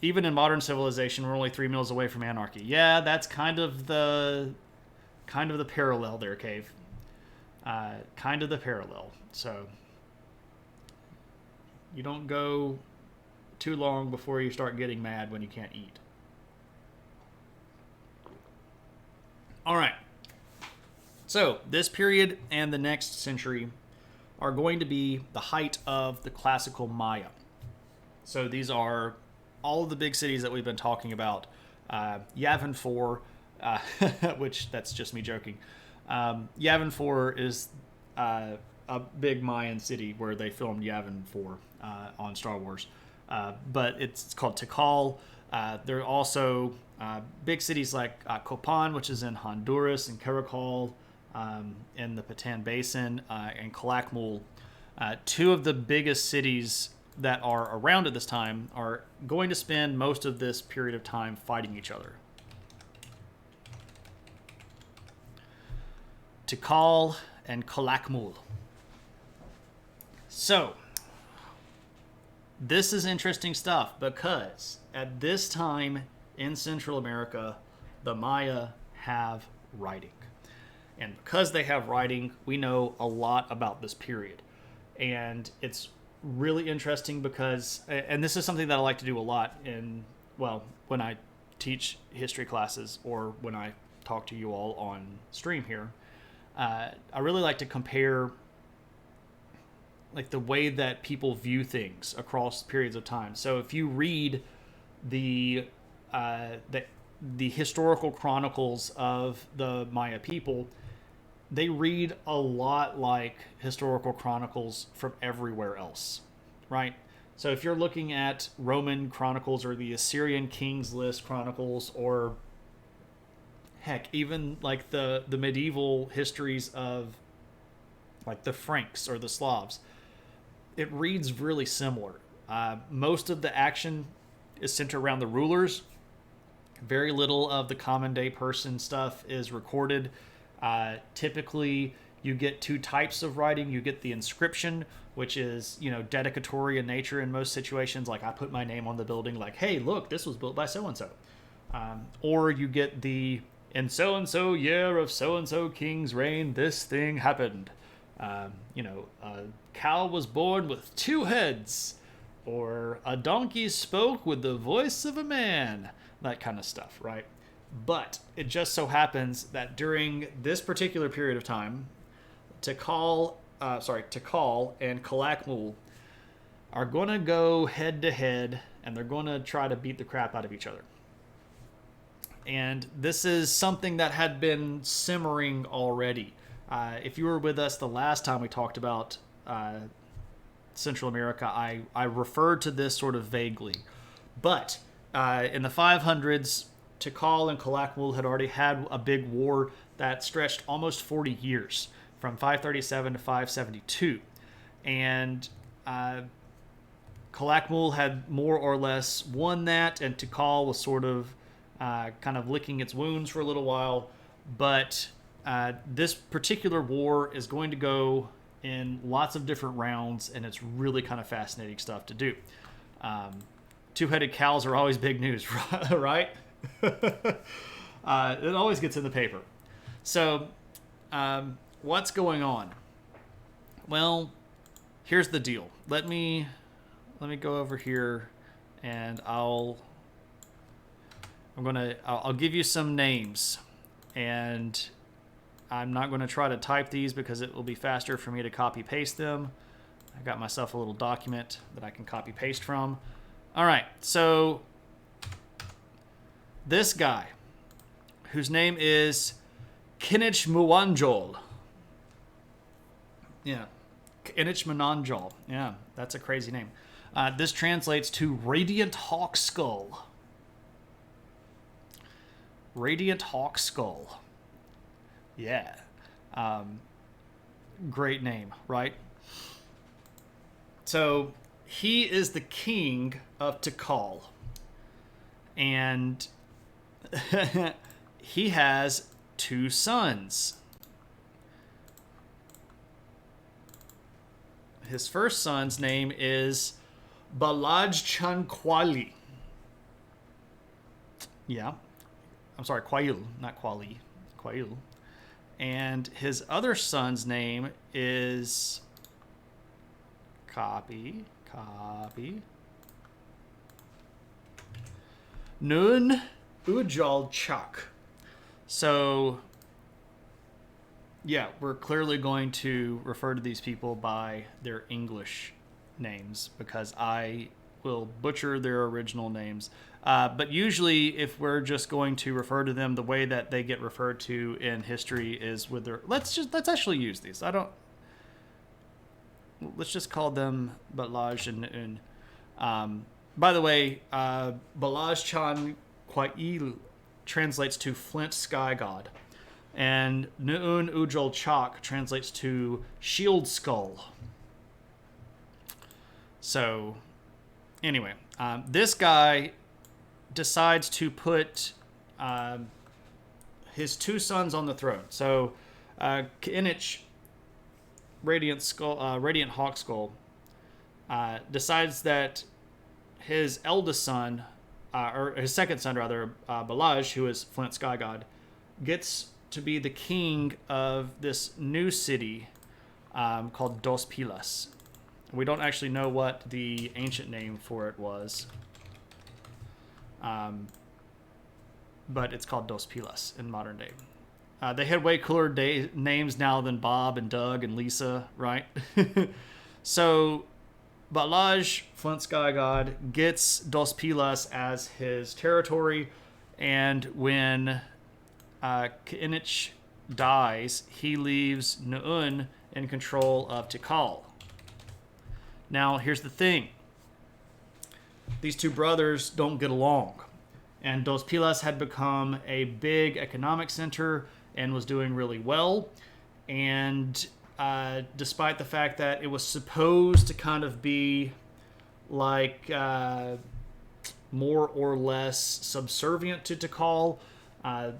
Even in modern civilization, we're only 3 meals away from anarchy. Yeah, that's kind of the parallel there, Cave. Kind of the parallel. So you don't go too long before you start getting mad when you can't eat. All right. So this period and the next century are going to be the height of the classical Maya. So these are all of the big cities that we've been talking about. Yavin 4, which that's just me joking. Yavin 4 is a big Mayan city where they filmed Yavin 4 on Star Wars. But it's called Tikal. There are also big cities like Copan, which is in Honduras, and Caracol in the Patan Basin, and Calakmul. 2 of the biggest cities that are around at this time are going to spend most of this period of time fighting each other. Tikal and Calakmul. So, this is interesting stuff because at this time in Central America, the Maya have writing. And because they have writing, we know a lot about this period. And it's really interesting because, and this is something that I like to do a lot when I teach history classes or when I talk to you all on stream here. I really like to compare like the way that people view things across periods of time. So if you read the historical chronicles of the Maya people, they read a lot like historical chronicles from everywhere else, right? So if you're looking at Roman chronicles or the Assyrian Kings List chronicles, or heck, even like the medieval histories of like the Franks or the Slavs, it reads really similar. Most of the action is centered around the rulers. Very little of the common day person stuff is recorded. Typically, you get 2 types of writing. You get the inscription, which is, dedicatory in nature in most situations. Like I put my name on the building, like, hey, look, this was built by so-and-so. Or you get the, in so-and-so year of so-and-so king's reign, this thing happened. A cow was born with 2 heads. Or a donkey spoke with the voice of a man. That kind of stuff, right? But it just so happens that during this particular period of time, Tikal and Calakmul are going to go head to head, and they're going to try to beat the crap out of each other. And this is something that had been simmering already. If you were with us the last time we talked about Central America, I referred to this sort of vaguely. But in the 500s, Tikal and Calakmul had already had a big war that stretched almost 40 years, from 537 to 572. And Kalakmul had more or less won that, and Tikal was sort of kind of licking its wounds for a little while. But this particular war is going to go in lots of different rounds, and it's really kind of fascinating stuff to do. Two-headed cows are always big news, right? It always gets in the paper. So, what's going on? Well, here's the deal. Let me go over here, and I'll give you some names, and I'm not going to try to type these because it will be faster for me to copy paste them. I got myself a little document that I can copy paste from. All right, so this guy, whose name is Kinich Muwanjol. Yeah, Kinich Mananjol. Yeah, that's a crazy name. This translates to Radiant Hawk Skull. Radiant Hawk Skull. Yeah. Great name, right? So, he is the king of Tikal. And he has 2 sons. His first son's name is Balaj Chankwali. Yeah. I'm sorry, Kwail, not Kwali. Kwail. And his other son's name is... Copy. Nun Ujal Chak. So, yeah, we're clearly going to refer to these people by their English names because I will butcher their original names. But usually, if we're just going to refer to them, the way that they get referred to in history is with their... Let's actually use these. Let's just call them Balaj and Nu'un. By the way, Balaj Chan Kwail translates to Flint Sky God. And Nu'un Ujol Chak translates to Shield Skull. So, anyway, this guy decides to put his 2 sons on the throne. So, Kinich, Radiant Hawk Skull, decides that his eldest son, or his second son rather, Balaj, who is Flint Sky God, gets to be the king of this new city called Dos Pilas. We don't actually know what the ancient name for it was, but it's called Dos Pilas in modern day. They had way cooler names now than Bob and Doug and Lisa, right? So, Balaj, Flint Sky God, gets Dos Pilas as his territory, and when Kinich dies, he leaves Nu'un in control of Tikal. Now, here's the thing. These 2 brothers don't get along, and Dos Pilas had become a big economic center and was doing really well. And despite the fact that it was supposed to kind of be like more or less subservient to Tikal,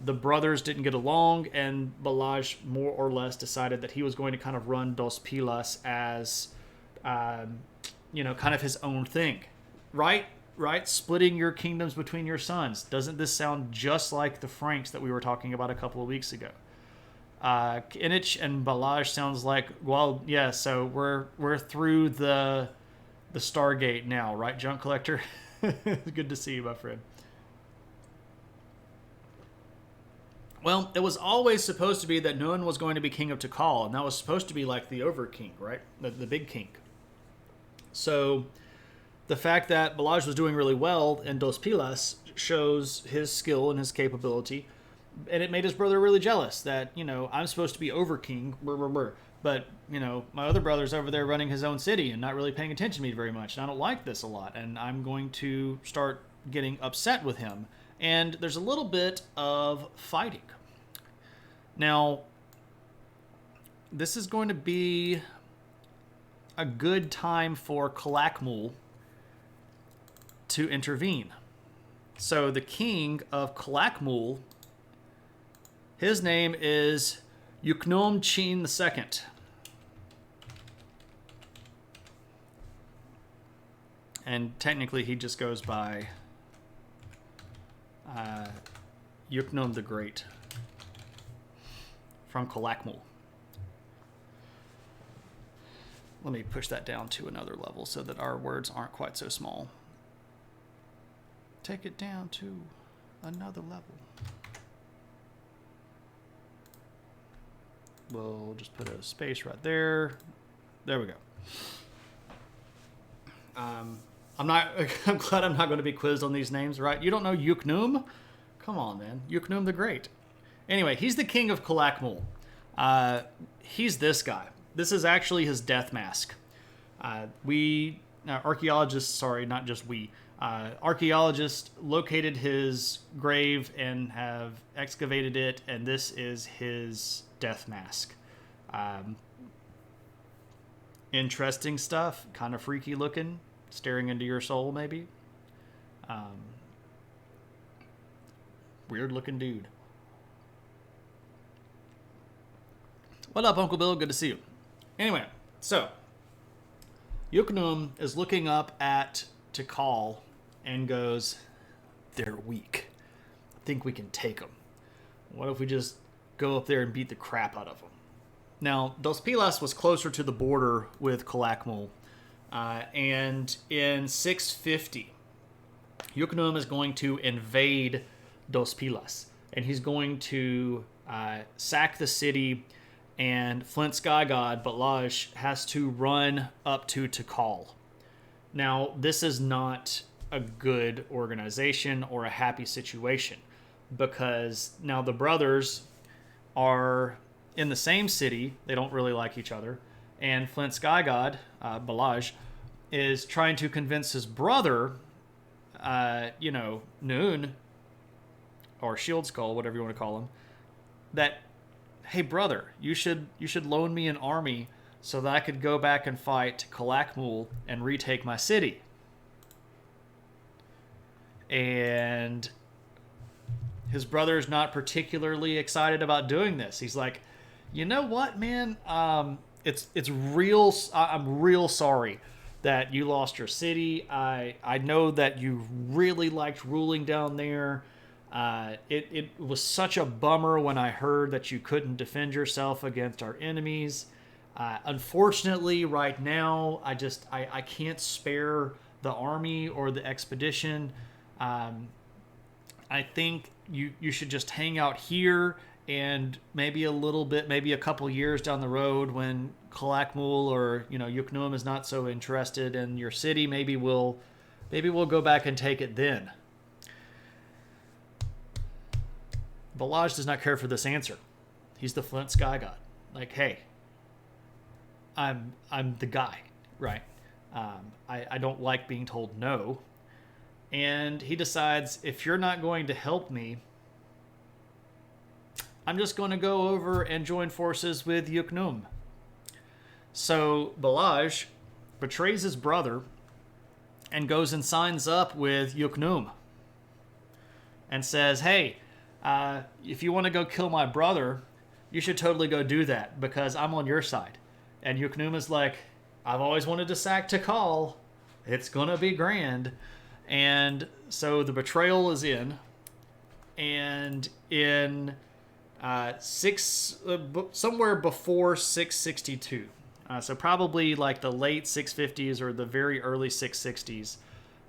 the brothers didn't get along, and Balaj more or less decided that he was going to kind of run Dos Pilas as, kind of his own thing. Right? Splitting your kingdoms between your sons. Doesn't this sound just like the Franks that we were talking about a couple of weeks ago? Kinich and Balaj sounds like, well, yeah, so we're through the Stargate now, right, Junk Collector? Good to see you, my friend. Well, it was always supposed to be that Nu'un was going to be king of Tikal, and that was supposed to be like the over king, right? The big king. So the fact that Balaj was doing really well in Dos Pilas shows his skill and his capability, and it made his brother really jealous that, I'm supposed to be over king, but, my other brother's over there running his own city and not really paying attention to me very much, and I don't like this a lot, and I'm going to start getting upset with him. And there's a little bit of fighting. Now, this is going to be a good time for Kalakmul to intervene. So the king of Calakmul, his name is Yuknom Chin II. And technically he just goes by Yuknom the Great from Calakmul. Let me push that down to another level so that our words aren't quite so small. Take it down to another level. We'll just put a space right there. There we go. I'm glad I'm not going to be quizzed on these names, right? You don't know Yuknum? Come on, man. Yuknum the Great. Anyway, he's the king of Calakmul. He's this guy. This is actually his death mask. Archaeologists located his grave and have excavated it, and this is his death mask. Interesting stuff, kind of freaky looking, staring into your soul maybe. Weird looking dude. What up, Uncle Bill? Good to see you. Anyway, so Yuknum is looking up at Tikal and goes, they're weak. I think we can take them. What if we just go up there and beat the crap out of them? Now, Dos Pilas was closer to the border with Calakmul, and in 650, Yuknum is going to invade Dos Pilas, and he's going to sack the city, and Flint Sky God, Balaj, has to run up to Tikal. Now, this is not a good organization or a happy situation, because now the brothers are in the same city. They don't really like each other. And Flint Sky God, Balaj, is trying to convince his brother, Noon, or Shield Skull, whatever you want to call him, that, hey brother, you should loan me an army so that I could go back and fight Calakmul and retake my city. And his brother's not particularly excited about doing this. He's like, you know what, man? It's real. I'm real sorry that you lost your city. I know that you really liked ruling down there. It was such a bummer when I heard that you couldn't defend yourself against our enemies. Unfortunately, right now, I can't spare the army or the expedition. I think you should just hang out here, and maybe a couple years down the road when Calakmul or Yuknum is not so interested in your city, maybe we'll go back and take it then. Balaj does not care for this answer. He's the Flint Sky God. Like, hey, I'm the guy, right? I don't like being told no. And he decides, if you're not going to help me, I'm just going to go over and join forces with Yuknum. So Balaj betrays his brother and goes and signs up with Yuknum and says, hey, if you want to go kill my brother, you should totally go do that because I'm on your side. And Yuknum is like, I've always wanted to sack Tikal. It's going to be grand. And so the betrayal is in. And in somewhere before 662, so probably like the late 650s or the very early 660s,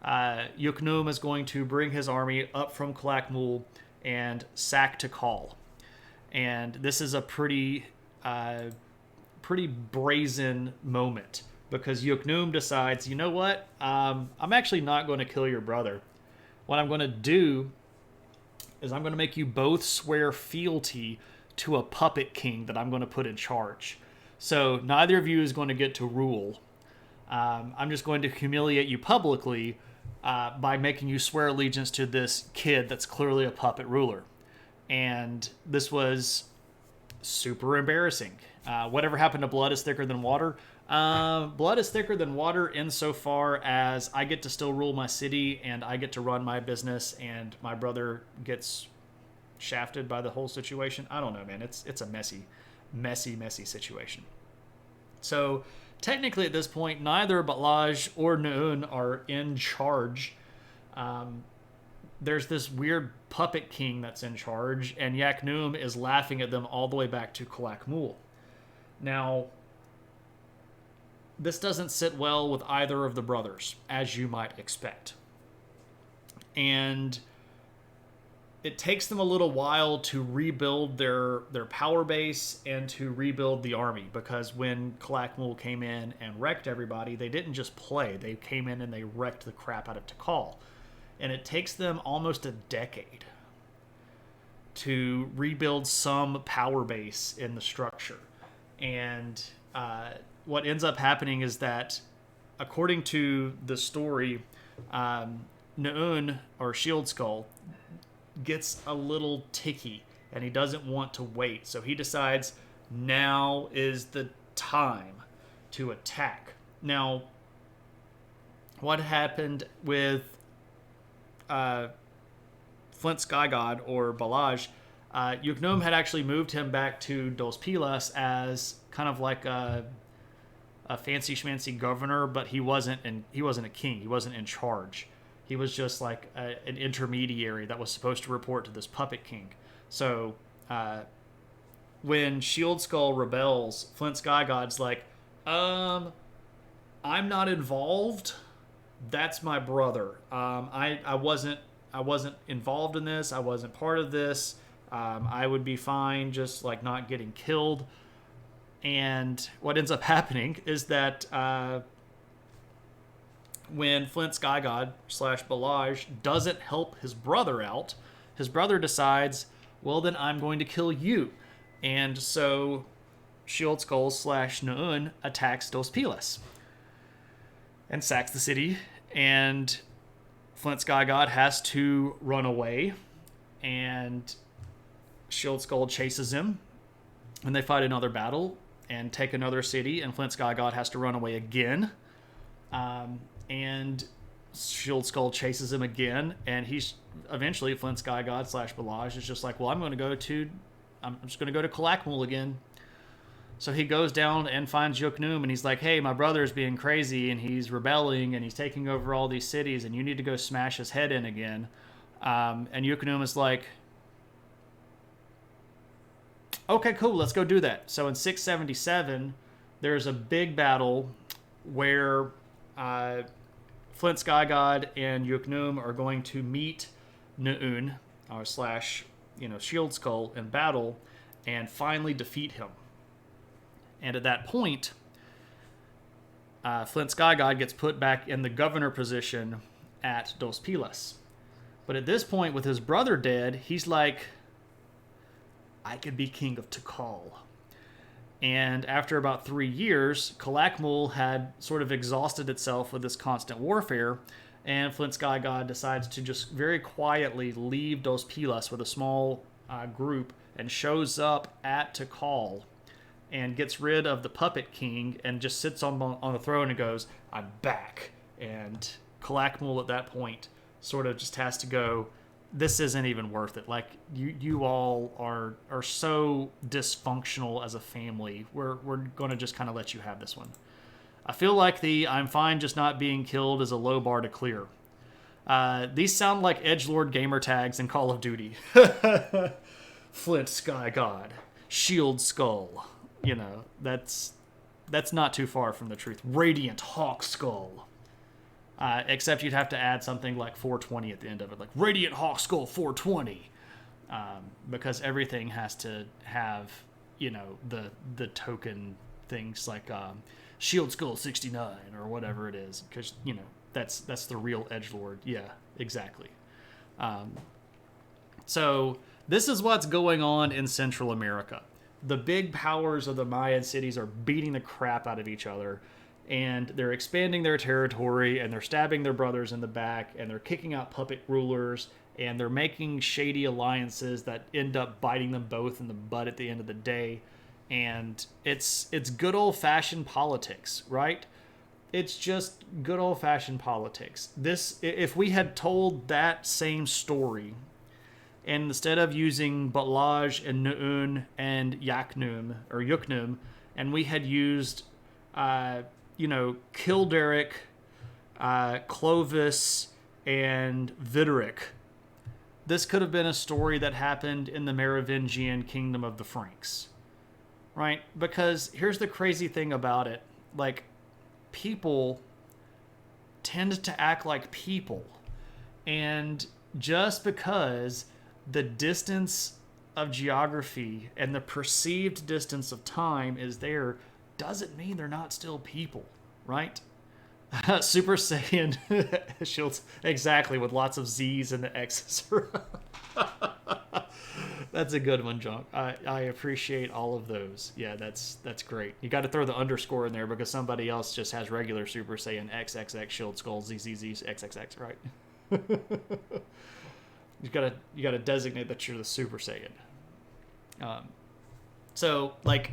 Yuknum is going to bring his army up from Calakmul and sack Tikal. And this is a pretty brazen moment, because Yuknum decides, you know what, I'm actually not going to kill your brother. What I'm going to do is I'm going to make you both swear fealty to a puppet king that I'm going to put in charge. So neither of you is going to get to rule. I'm just going to humiliate you publicly by making you swear allegiance to this kid that's clearly a puppet ruler. And this was super embarrassing. Whatever happened to blood is thicker than water? Blood is thicker than water insofar as I get to still rule my city and I get to run my business, and my brother gets shafted by the whole situation. I don't know, man. It's a messy situation. So technically at this point, neither Balaj or Noon are in charge. There's this weird puppet king that's in charge, and Yaknum is laughing at them all the way back to Kalakmul. Now, this doesn't sit well with either of the brothers, as you might expect. And it takes them a little while to rebuild their power base and to rebuild the army, because when Kalakmul came in and wrecked everybody, they didn't just play. They came in and they wrecked the crap out of Tikal. And it takes them almost a decade to rebuild some power base in the structure. And what ends up happening is that, according to the story, Noon, or Shield Skull, gets a little ticky and he doesn't want to wait. So he decides now is the time to attack. Now, what happened with Flint Sky God, or Balaj, Yuknum had actually moved him back to Dos Pilas as kind of like a fancy schmancy governor, but he wasn't a king. He wasn't in charge. He was just like an intermediary that was supposed to report to this puppet king. So when Shield Skull rebels, Flint Sky God's like, I'm not involved. That's my brother. I wasn't involved in this. I wasn't part of this. I would be fine just like not getting killed. And what ends up happening is that when Flint Sky God / Balaj doesn't help his brother out, his brother decides, well, then I'm going to kill you. And so Shield Skull / Noon attacks Dos Pilas and sacks the city, and Flint Sky God has to run away, and Shield Skull chases him, and they fight another battle and take another city, and Flint Sky God has to run away again, and Shield Skull chases him again, and he's eventually, Flint Sky God / Balaj is just like, well, I'm just going to go to Kalakmul again. So he goes down and finds Yuknum, and he's like, hey, my brother's being crazy, and he's rebelling, and he's taking over all these cities, and you need to go smash his head in again. And Yuknum is like, okay, cool, let's go do that. So in 677, there's a big battle where Flint Sky God and Yuknum are going to meet Noon, or / Shield Skull, in battle, and finally defeat him. And at that point, Flint Sky God gets put back in the governor position at Dos Pilas. But at this point, with his brother dead, he's like, I could be king of Tikal. And after about 3 years, Kalakmul had sort of exhausted itself with this constant warfare, and Flint Sky God decides to just very quietly leave Dos Pilas with a small group and shows up at Tikal and gets rid of the puppet king and just sits on the throne and goes, I'm back. And Kalakmul at that point sort of just has to go, this isn't even worth it. Like, you all are so dysfunctional as a family. We're going to just kind of let you have this one. I feel like the I'm fine just not being killed is a low bar to clear. These sound like edgelord gamer tags in Call of Duty. Flint Sky God, Shield Skull. That's not too far from the truth. Radiant Hawk Skull. Except you'd have to add something like 420 at the end of it, like Radiant Hawk Skull 420, because everything has to have, the token things like Shield Skull 69 or whatever it is, because that's the real edgelord. Yeah, exactly. So this is what's going on in Central America. The big powers of the Mayan cities are beating the crap out of each other, and they're expanding their territory, and they're stabbing their brothers in the back, and they're kicking out puppet rulers, and they're making shady alliances that end up biting them both in the butt at the end of the day. And it's good old-fashioned politics, right? It's just good old-fashioned politics. If we had told that same story, and instead of using Batlaj and Nu'un and Yuknum, and we had used, Kildaric, Clovis, and Videric, this could have been a story that happened in the Merovingian kingdom of the Franks, right? Because here's the crazy thing about it. Like, people tend to act like people. And just because the distance of geography and the perceived distance of time is there doesn't mean they're not still people, right? Super Saiyan shields, exactly, with lots of Z's and the X's. That's a good one, Junk. I appreciate all of those. Yeah, that's great. You got to throw the underscore in there because somebody else just has regular Super Saiyan XXX shield skull ZZZ XXX, right? You gotta designate that you're the Super Saiyan. So like,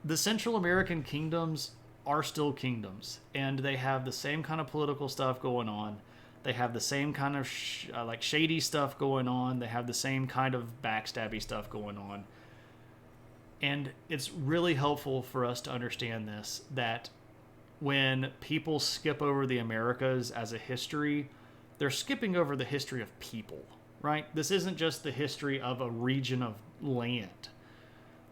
the Central American kingdoms are still kingdoms, and they have the same kind of political stuff going on. They have the same kind of shady stuff going on. They have the same kind of backstabby stuff going on. And it's really helpful for us to understand this, that when people skip over the Americas as a history, they're skipping over the history of people, right? This isn't just the history of a region of land.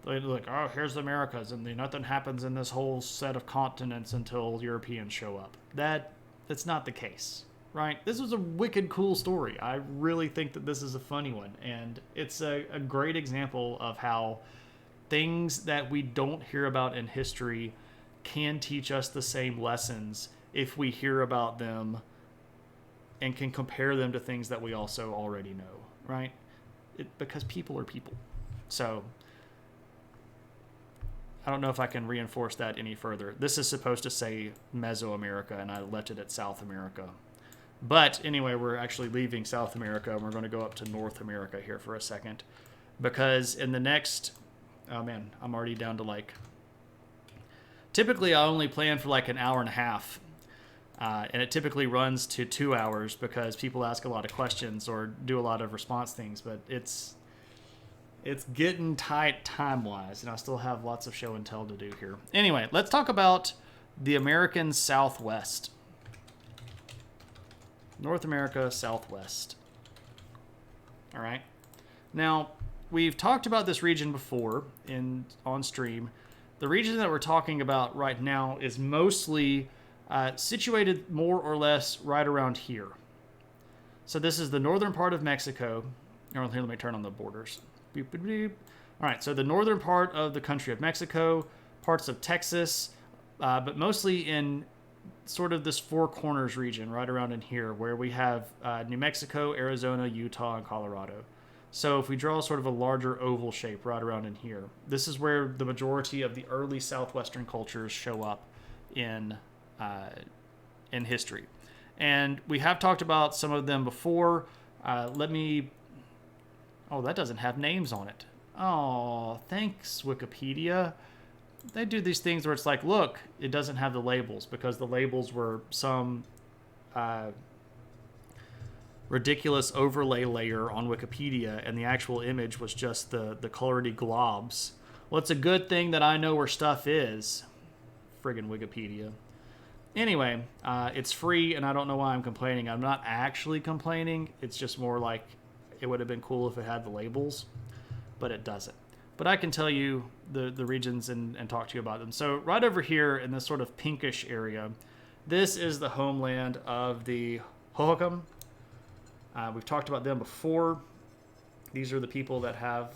They're like, oh, here's the Americas, and nothing happens in this whole set of continents until Europeans show up. That's not the case, right? This was a wicked cool story. I really think that this is a funny one, and it's a great example of how things that we don't hear about in history can teach us the same lessons if we hear about them and can compare them to things that we also already know, right? Because people are people. So I don't know if I can reinforce that any further. This is supposed to say Mesoamerica, and I left it at South America. But anyway, we're actually leaving South America, and we're going to go up to North America here for a second. Because in the next... Oh, man, I'm already down to typically, I only plan for an hour and a half. And it typically runs to 2 hours because people ask a lot of questions or do a lot of response things. But it's getting tight time-wise, and I still have lots of show and tell to do here. Anyway, let's talk about the American Southwest. North America Southwest. All right. Now, we've talked about this region before on stream. The region that we're talking about right now is mostly situated more or less right around here. So this is the northern part of Mexico. Here, let me turn on the borders. Beep, beep, beep. All right, so the northern part of the country of Mexico, parts of Texas, but mostly in sort of this Four Corners region right around in here where we have New Mexico, Arizona, Utah, and Colorado. So if we draw sort of a larger oval shape right around in here, this is where the majority of the early southwestern cultures show up in history. And we have talked about some of them before. Oh, that doesn't have names on it. Oh, thanks, Wikipedia. They do these things where it's like, look, it doesn't have the labels because the labels were some ridiculous overlay layer on Wikipedia, and the actual image was just the coloredy globs. Well, it's a good thing that I know where stuff is. Friggin' Wikipedia. Anyway, it's free, and I don't know why I'm complaining. I'm not actually complaining. It's just more like it would have been cool if it had the labels, but it doesn't. But I can tell you the regions and talk to you about them. So right over here in this sort of pinkish area, this is the homeland of the Hohokam. We've talked about them before. These are the people that have,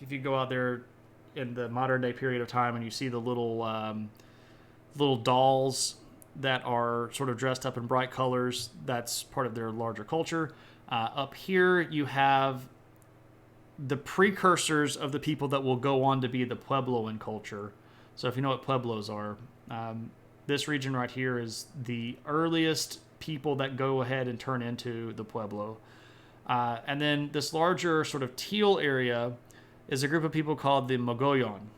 if you go out there in the modern day period of time and you see the little dolls that are sort of dressed up in bright colors, that's part of their larger culture. Up here you have the precursors of the people that will go on to be the Puebloan culture. So if you know what Pueblos are, this region right here is the earliest people that go ahead and turn into the Pueblo. And then this larger sort of teal area is a group of people called the Mogollon.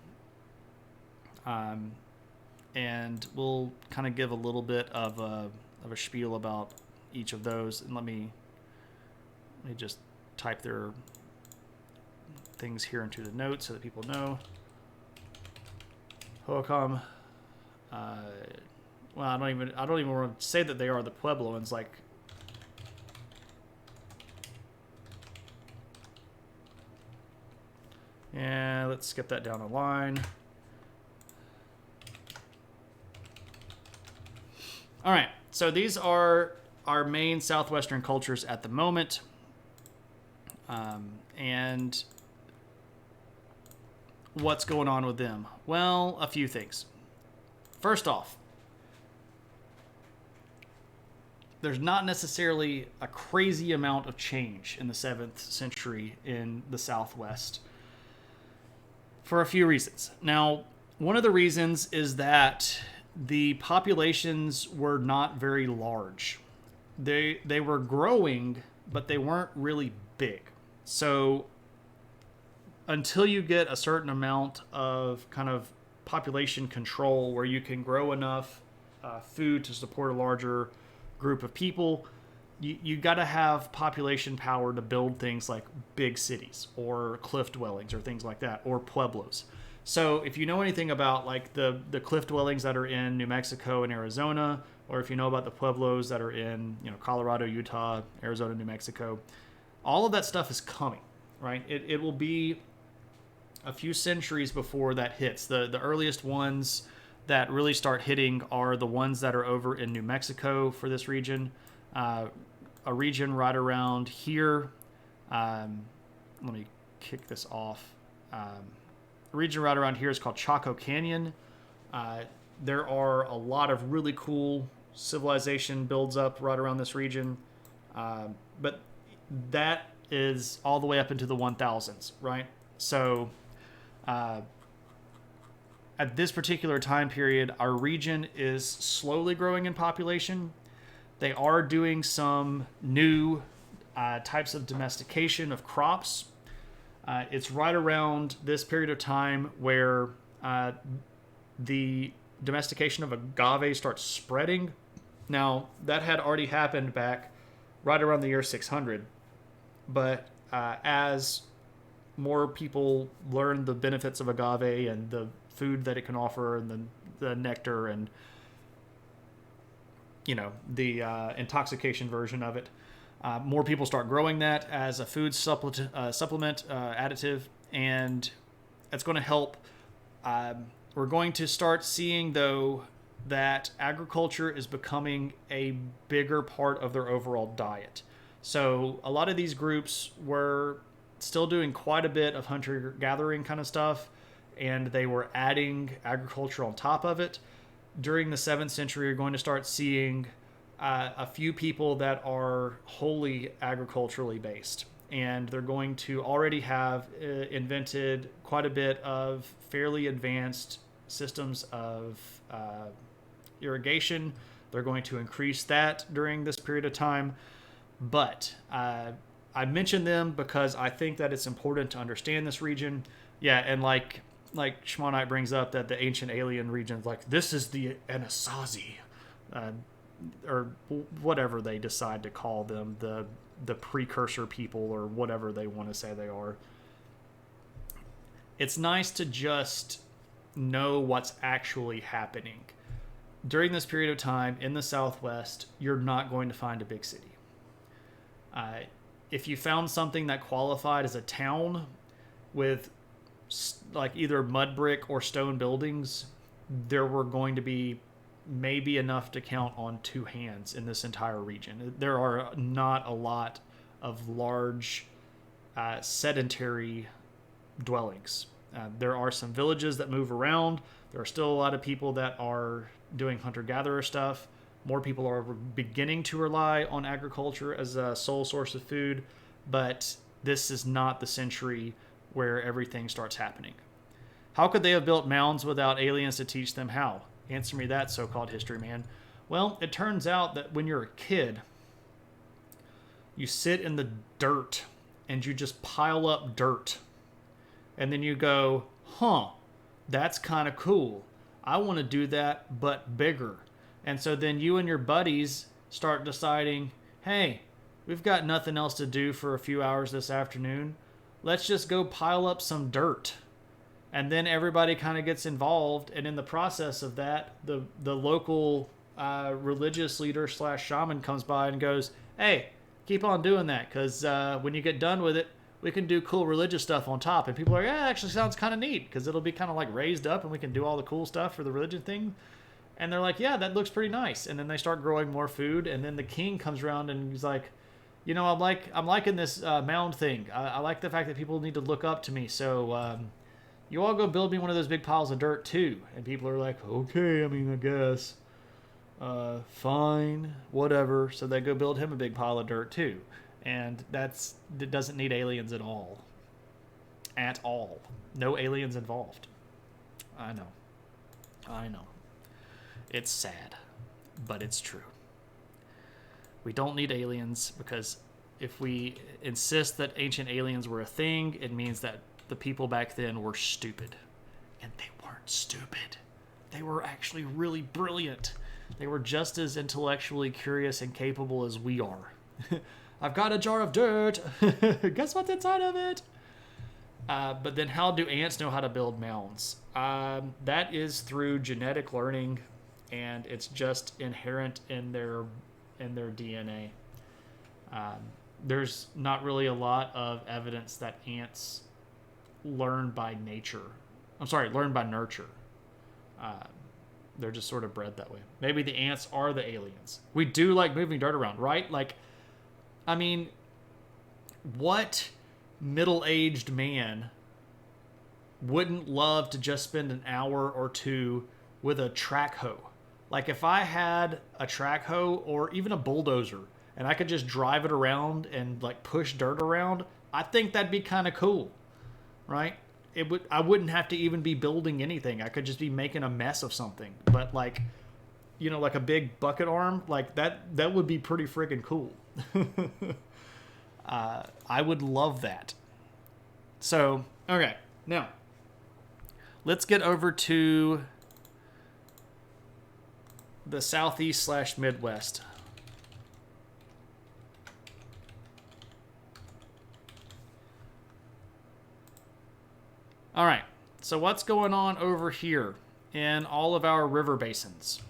And we'll kind of give a little bit of a spiel about each of those. And let me just type their things here into the notes so that people know. Hohokam. Well, I don't even want to say that they are the Puebloans. Like, yeah, let's skip that down a line. All right, so these are our main southwestern cultures at the moment, and what's going on with them? Well, a few things. First off, there's not necessarily a crazy amount of change in the 7th century in the Southwest for a few reasons. Now, one of the reasons is that the populations were not very large. They were growing, but they weren't really big. So until you get a certain amount of kind of population control where you can grow enough food to support a larger group of people, you got to have population power to build things like big cities or cliff dwellings or things like that, or pueblos. So if you know anything about like the cliff dwellings that are in New Mexico and Arizona, or if you know about the pueblos that are in Colorado, Utah, Arizona, New Mexico, all of that stuff is coming, right? It will be a few centuries before that hits. The earliest ones that really start hitting are the ones that are over in New Mexico for this region. A region right around here. Let me kick this off. The region right around here is called Chaco Canyon. There are a lot of really cool civilization builds up right around this region. But that is all the way up into the 1000s, right? So at this particular time period, our region is slowly growing in population. They are doing some new types of domestication of crops. It's right around this period of time where the domestication of agave starts spreading. Now, that had already happened back right around the year 600. But as more people learn the benefits of agave and the food that it can offer and the nectar and the intoxication version of it, more people start growing that as a food supplement additive, and it's going to help. We're going to start seeing, though, that agriculture is becoming a bigger part of their overall diet. So a lot of these groups were still doing quite a bit of hunter-gathering kind of stuff, and they were adding agriculture on top of it. During the 7th century, you're going to start seeing a few people that are wholly agriculturally based, and they're going to already have invented quite a bit of fairly advanced systems of irrigation. They're going to increase that during this period of time. But I mentioned them because I think that it's important to understand this region. Yeah, and like Shmonite brings up that the ancient alien regions, like this is the Anasazi, or whatever they decide to call them, the precursor people or whatever they want to say they are. It's nice to just know what's actually happening. During this period of time in the Southwest, you're not going to find a big city. If you found something that qualified as a town with like either mud brick or stone buildings, there were going to be maybe enough to count on two hands in this entire region. There are not a lot of large sedentary dwellings. There are some villages that move around. There are still a lot of people that are doing hunter-gatherer stuff. More people are beginning to rely on agriculture as a sole source of food, but this is not the century where everything starts happening. How could they have built mounds without aliens to teach them how? Answer me that, so-called history man. Well, it turns out that when you're a kid, you sit in the dirt and you just pile up dirt. And then you go, huh, that's kind of cool. I want to do that, but bigger. And so then you and your buddies start deciding, hey, we've got nothing else to do for a few hours this afternoon. Let's just go pile up some dirt. And then everybody kind of gets involved. And in the process of that, the local religious leader / shaman comes by and goes, hey, keep on doing that. Because when you get done with it, we can do cool religious stuff on top. And people are like, yeah, it actually sounds kind of neat. Because it'll be kind of like raised up and we can do all the cool stuff for the religion thing. And they're like, yeah, that looks pretty nice. And then they start growing more food. And then the king comes around and he's like, you know, I'm liking this mound thing. I like the fact that people need to look up to me. So you all go build me one of those big piles of dirt too. And people are like, okay, I mean, I guess. Fine, whatever. So they go build him a big pile of dirt too. And it doesn't need aliens at all. At all. No aliens involved. I know. It's sad, but it's true. We don't need aliens because if we insist that ancient aliens were a thing, it means that the people back then were stupid. And they weren't stupid. They were actually really brilliant. They were just as intellectually curious and capable as we are. I've got a jar of dirt. Guess what's inside of it? But then how do ants know how to build mounds? That is through genetic learning, and it's just inherent in their DNA. There's not really a lot of evidence that ants learn by nurture. They're just sort of bred that way. Maybe the ants are the aliens. We do like moving dirt around, right? Like, I mean, what middle-aged man wouldn't love to just spend an hour or two with a track hoe? Like, if I had a track hoe or even a bulldozer and I could just drive it around and like push dirt around, I think that'd be kind of cool, right? I wouldn't have to even be building anything. I could just be making a mess of something. But like, you know, like a big bucket arm, like that would be pretty friggin' cool. I would love that. So, okay, now let's get over to the Southeast / Midwest. All right, so what's going on over here in all of our river basins?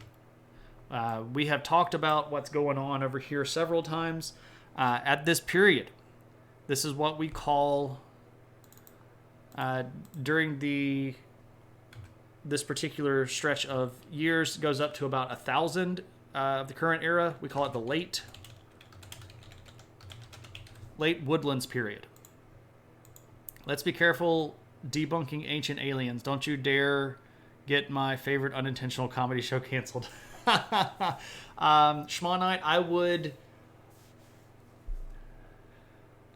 We have talked about what's going on over here several times. At this period, this is what we call, during this particular stretch of years, goes up to about 1,000 of the current era. We call it the late woodlands period. Let's be careful debunking ancient aliens. Don't you dare get my favorite unintentional comedy show canceled. Schmonite,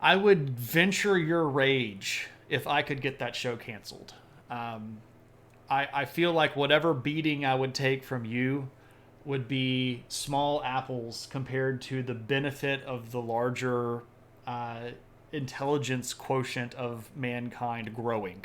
I would venture your rage if I could get that show canceled. I feel like whatever beating I would take from you would be small apples compared to the benefit of the larger intelligence quotient of mankind growing.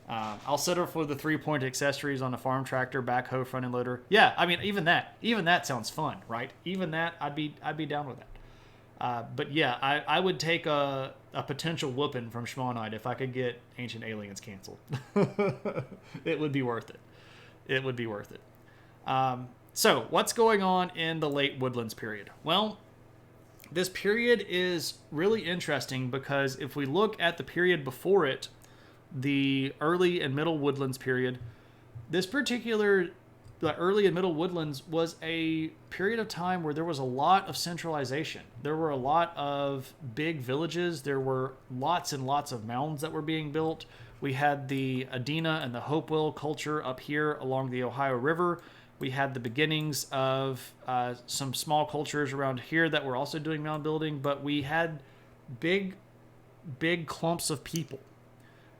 I'll settle for the 3-point accessories on a farm tractor, backhoe, front end loader. Yeah, I mean, even that sounds fun, right? Even that, I'd be down with that. But yeah, I would take a potential whooping from Schmonite if I could get Ancient Aliens canceled. It would be worth it. It would be worth it. So what's going on in the late woodlands period? Well, this period is really interesting because if we look at the period before it, the early and middle woodlands period, the early and middle woodlands was a period of time where there was a lot of centralization. There were a lot of big villages. There were lots and lots of mounds that were being built. We had the Adena and the Hopewell culture up here along the Ohio River. We had the beginnings of some small cultures around here that were also doing mound building, but we had big clumps of people.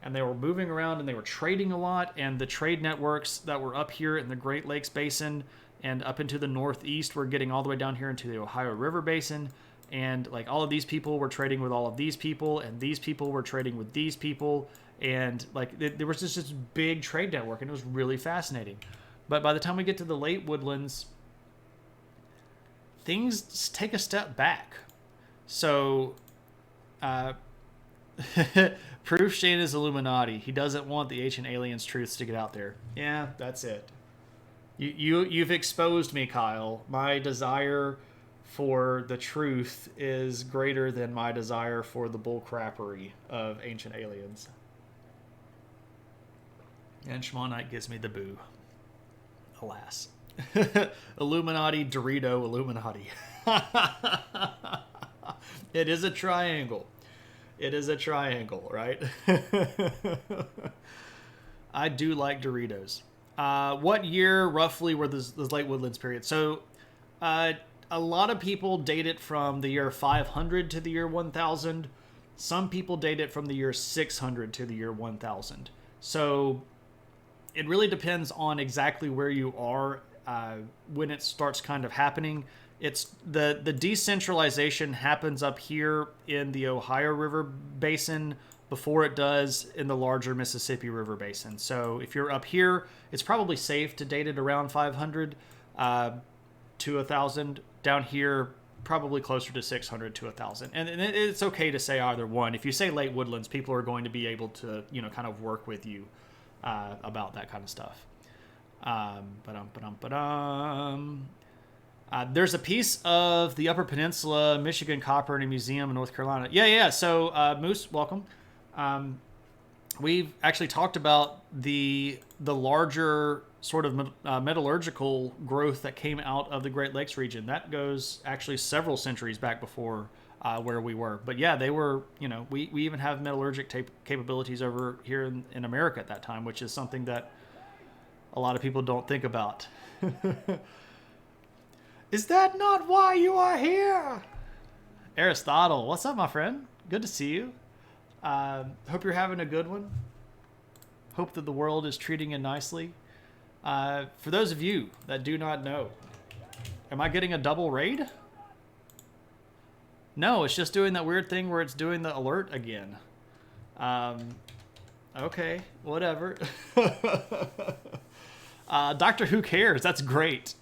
And they were moving around and they were trading a lot. And the trade networks that were up here in the Great Lakes Basin and up into the Northeast were getting all the way down here into the Ohio River Basin. And like all of these people were trading with all of these people, and these people were trading with these people. And like there was just this big trade network, and it was really fascinating. But by the time we get to the late woodlands, things take a step back. So, proof Shane is Illuminati. He doesn't want the ancient aliens' truths to get out there. Yeah, that's it. You've exposed me, Kyle. My desire for the truth is greater than my desire for the bullcrappery of ancient aliens. And Shmonite gives me the boo. Alas. Illuminati, Dorito, Illuminati. It is a triangle. It is a triangle, right? I do like Doritos. What year, roughly, were those late woodlands period? So, a lot of people date it from the year 500 to the year 1000. Some people date it from the year 600 to the year 1000. So, it really depends on exactly where you are when it starts kind of happening. It's the decentralization happens up here in the Ohio River Basin before it does in the larger Mississippi River Basin. So if you're up here, it's probably safe to date it around 500 to 1,000. Down here, probably closer to 600 to 1,000. And it's okay to say either one. If you say late woodlands, people are going to be able to, kind of work with you about that kind of stuff. There's a piece of the Upper Peninsula, Michigan Copper in a museum in North Carolina. Yeah. So, Moose, welcome. We've actually talked about the larger sort of metallurgical growth that came out of the Great Lakes region. That goes actually several centuries back before where we were. But yeah, they were, we even have metallurgic capabilities over here in America at that time, which is something that a lot of people don't think about. Is that not why you are here? Aristotle, what's up, my friend? Good to see you. Hope you're having a good one. Hope that the world is treating you nicely. For those of you that do not know, am I getting a double raid? No, it's just doing that weird thing where it's doing the alert again. Okay, whatever. Doctor Who Cares? That's great.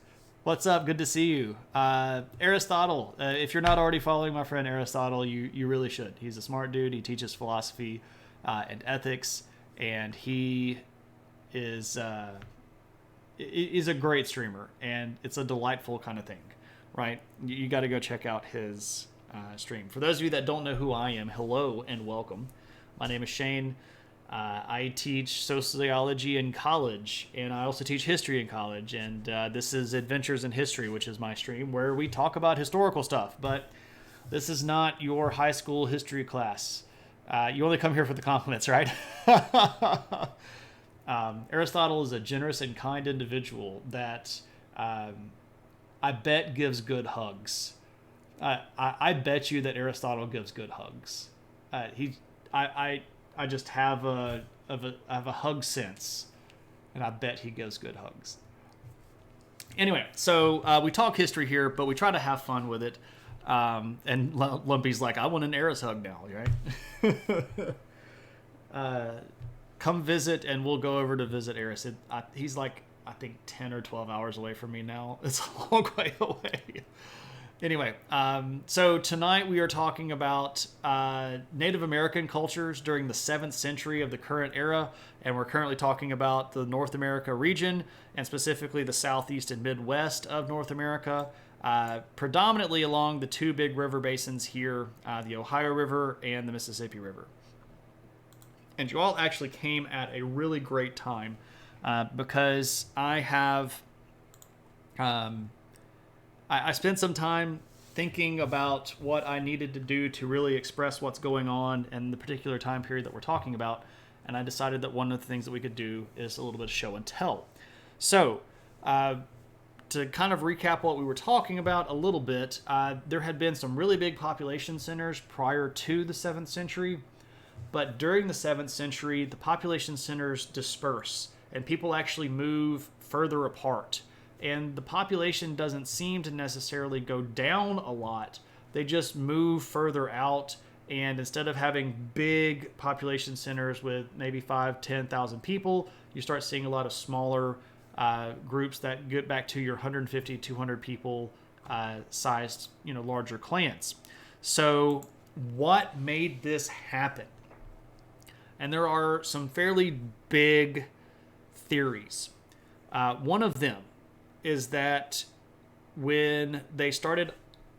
What's up? Good to see you. Aristotle, if you're not already following my friend Aristotle, you really should. He's a smart dude. He teaches philosophy and ethics, and he is a great streamer, and it's a delightful kind of thing, right? You got to go check out his stream. For those of you that don't know who I am, hello and welcome. My name is Shane. I teach sociology in college, and I also teach history in college, and this is Adventures in History, which is my stream, where we talk about historical stuff, but this is not your high school history class. You only come here for the compliments, right? Aristotle is a generous and kind individual that I bet gives good hugs. I bet you that Aristotle gives good hugs. I just have a hug sense, and I bet he gives good hugs. Anyway, so we talk history here, but we try to have fun with it. And Lumpy's like, I want an Eris hug now, right? Come visit, and we'll go over to visit Eris. He's like, I think 10 or 12 hours away from me now. It's a long way away. Anyway, so tonight we are talking about Native American cultures during the 7th century of the current era, and we're currently talking about the North America region, and specifically the southeast and midwest of North America, predominantly along the two big river basins here, the Ohio River and the Mississippi River. And you all actually came at a really great time because I have... I spent some time thinking about what I needed to do to really express what's going on in the particular time period that we're talking about, and I decided that one of the things that we could do is a little bit of show and tell. So, to kind of recap what we were talking about a little bit, there had been some really big population centers prior to the 7th century, but during the 7th century, the population centers disperse, and people actually move further apart. And the population doesn't seem to necessarily go down a lot. They just move further out, And instead of having big population centers with maybe 5,000-10,000 people, you start seeing a lot of smaller groups that get back to your 150, 200 people sized, larger clans. So what made this happen? And there are some fairly big theories. One of them is that when they started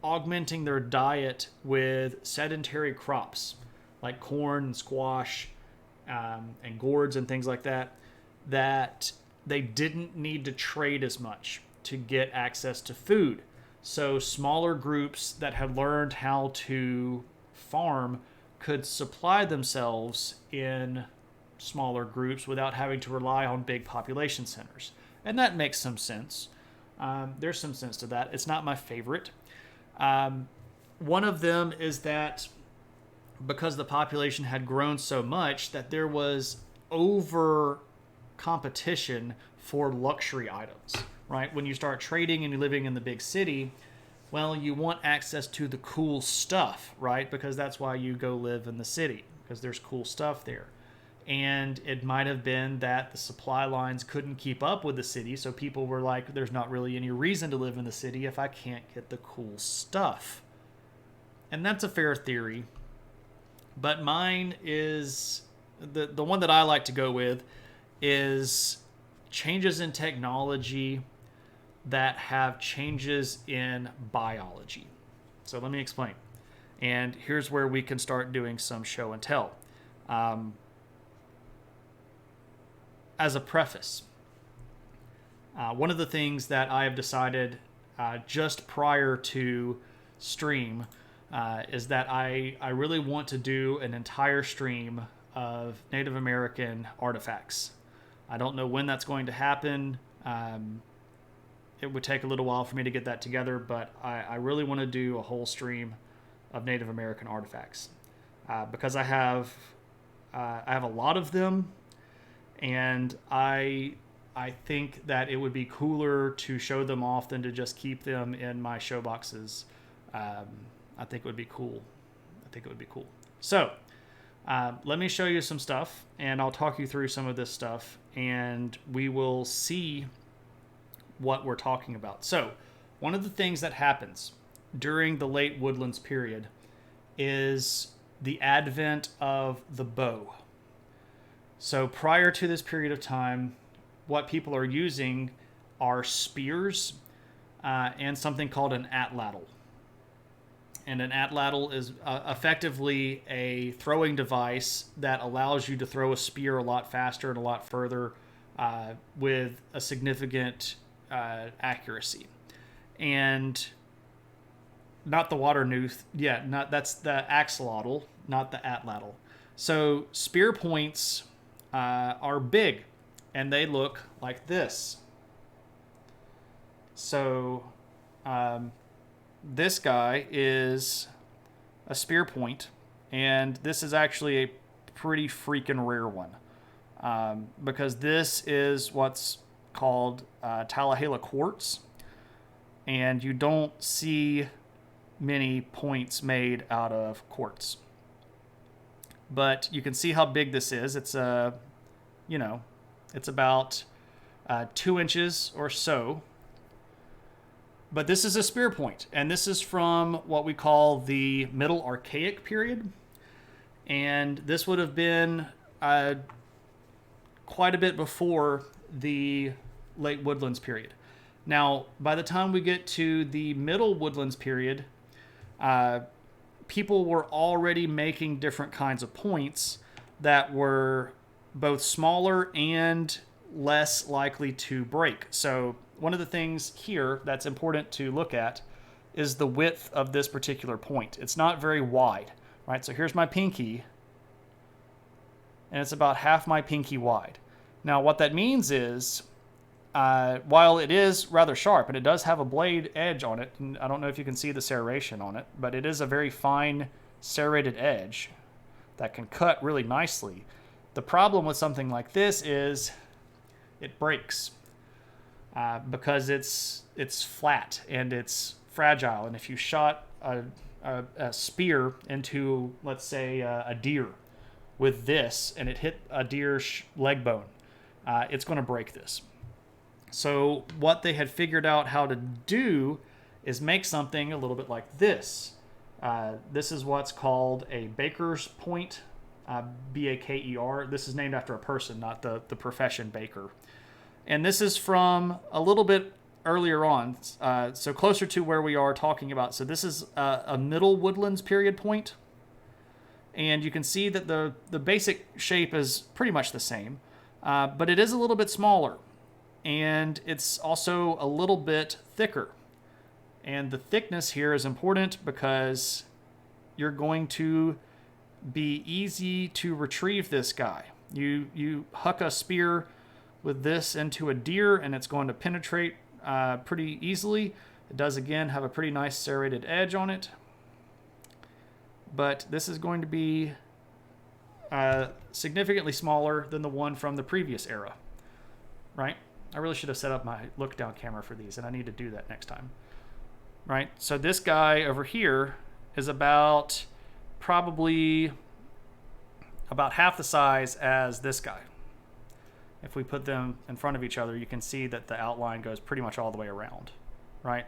augmenting their diet with sedentary crops like corn and squash and gourds and things like that, that they didn't need to trade as much to get access to food. So smaller groups that had learned how to farm could supply themselves in smaller groups without having to rely on big population centers. And that makes some sense. There's some sense to that. It's not my favorite. One of them is that because the population had grown so much that there was over competition for luxury items, right? When you start trading and you're living in the big city, well, you want access to the cool stuff, right? Because that's why you go live in the city, because there's cool stuff there. And it might have been that the supply lines couldn't keep up with the city, so people were like, there's not really any reason to live in the city if I can't get the cool stuff. And that's a fair theory. But mine is, the one that I like to go with is changes in technology that have changes in biology. So let me explain. And here's where we can start doing some show and tell. As a preface, one of the things that I have decided just prior to stream is that I really want to do an entire stream of Native American artifacts. I don't know when that's going to happen. It would take a little while for me to get that together, but I really want to do a whole stream of Native American artifacts because I have a lot of them, and I think that it would be cooler to show them off than to just keep them in my show boxes. I think it would be cool. So let me show you some stuff, and I'll talk you through some of this stuff, and we will see what we're talking about. So one of the things that happens during the late woodlands period is the advent of the bow. So prior to this period of time, what people are using are spears and something called an atlatl. And an atlatl is effectively a throwing device that allows you to throw a spear a lot faster and a lot further with a significant accuracy. And not the water nooth, that's the axolotl, not the atlatl. So spear points are big, and they look like this. So this guy is a spear point, and this is actually a pretty freaking rare one because this is what's called Tallahala quartz, and you don't see many points made out of quartz. But you can see how big this is. It's it's about 2 inches or so. But this is a spear point, and this is from what we call the Middle Archaic period. And this would have been quite a bit before the late woodlands period. Now, by the time we get to the middle woodlands period, people were already making different kinds of points that were both smaller and less likely to break. So one of the things here that's important to look at is the width of this particular point. It's not very wide, right? So here's my pinky, and it's about half my pinky wide. Now what that means is, while it is rather sharp, and it does have a blade edge on it, and I don't know if you can see the serration on it, but it is a very fine serrated edge that can cut really nicely. The problem with something like this is it breaks because it's flat and it's fragile, and if you shot a a spear into, let's say, a deer with this, and it hit a deer's leg bone, it's going to break this. So what they had figured out how to do is make something a little bit like this. This is what's called a baker's point, B-A-K-E-R. This is named after a person, not the profession baker. And this is from a little bit earlier on, so closer to where we are talking about. So this is a middle woodlands period point. And you can see that the basic shape is pretty much the same, but it is a little bit smaller. And it's also a little bit thicker. And the thickness here is important because you're going to be easy to retrieve this guy. You huck a spear with this into a deer and it's going to penetrate pretty easily. It does, again, have a pretty nice serrated edge on it. But this is going to be significantly smaller than the one from the previous era, right? I really should have set up my look down camera for these, and I need to do that next time, right? So this guy over here is probably about half the size as this guy. If we put them in front of each other, you can see that the outline goes pretty much all the way around, right?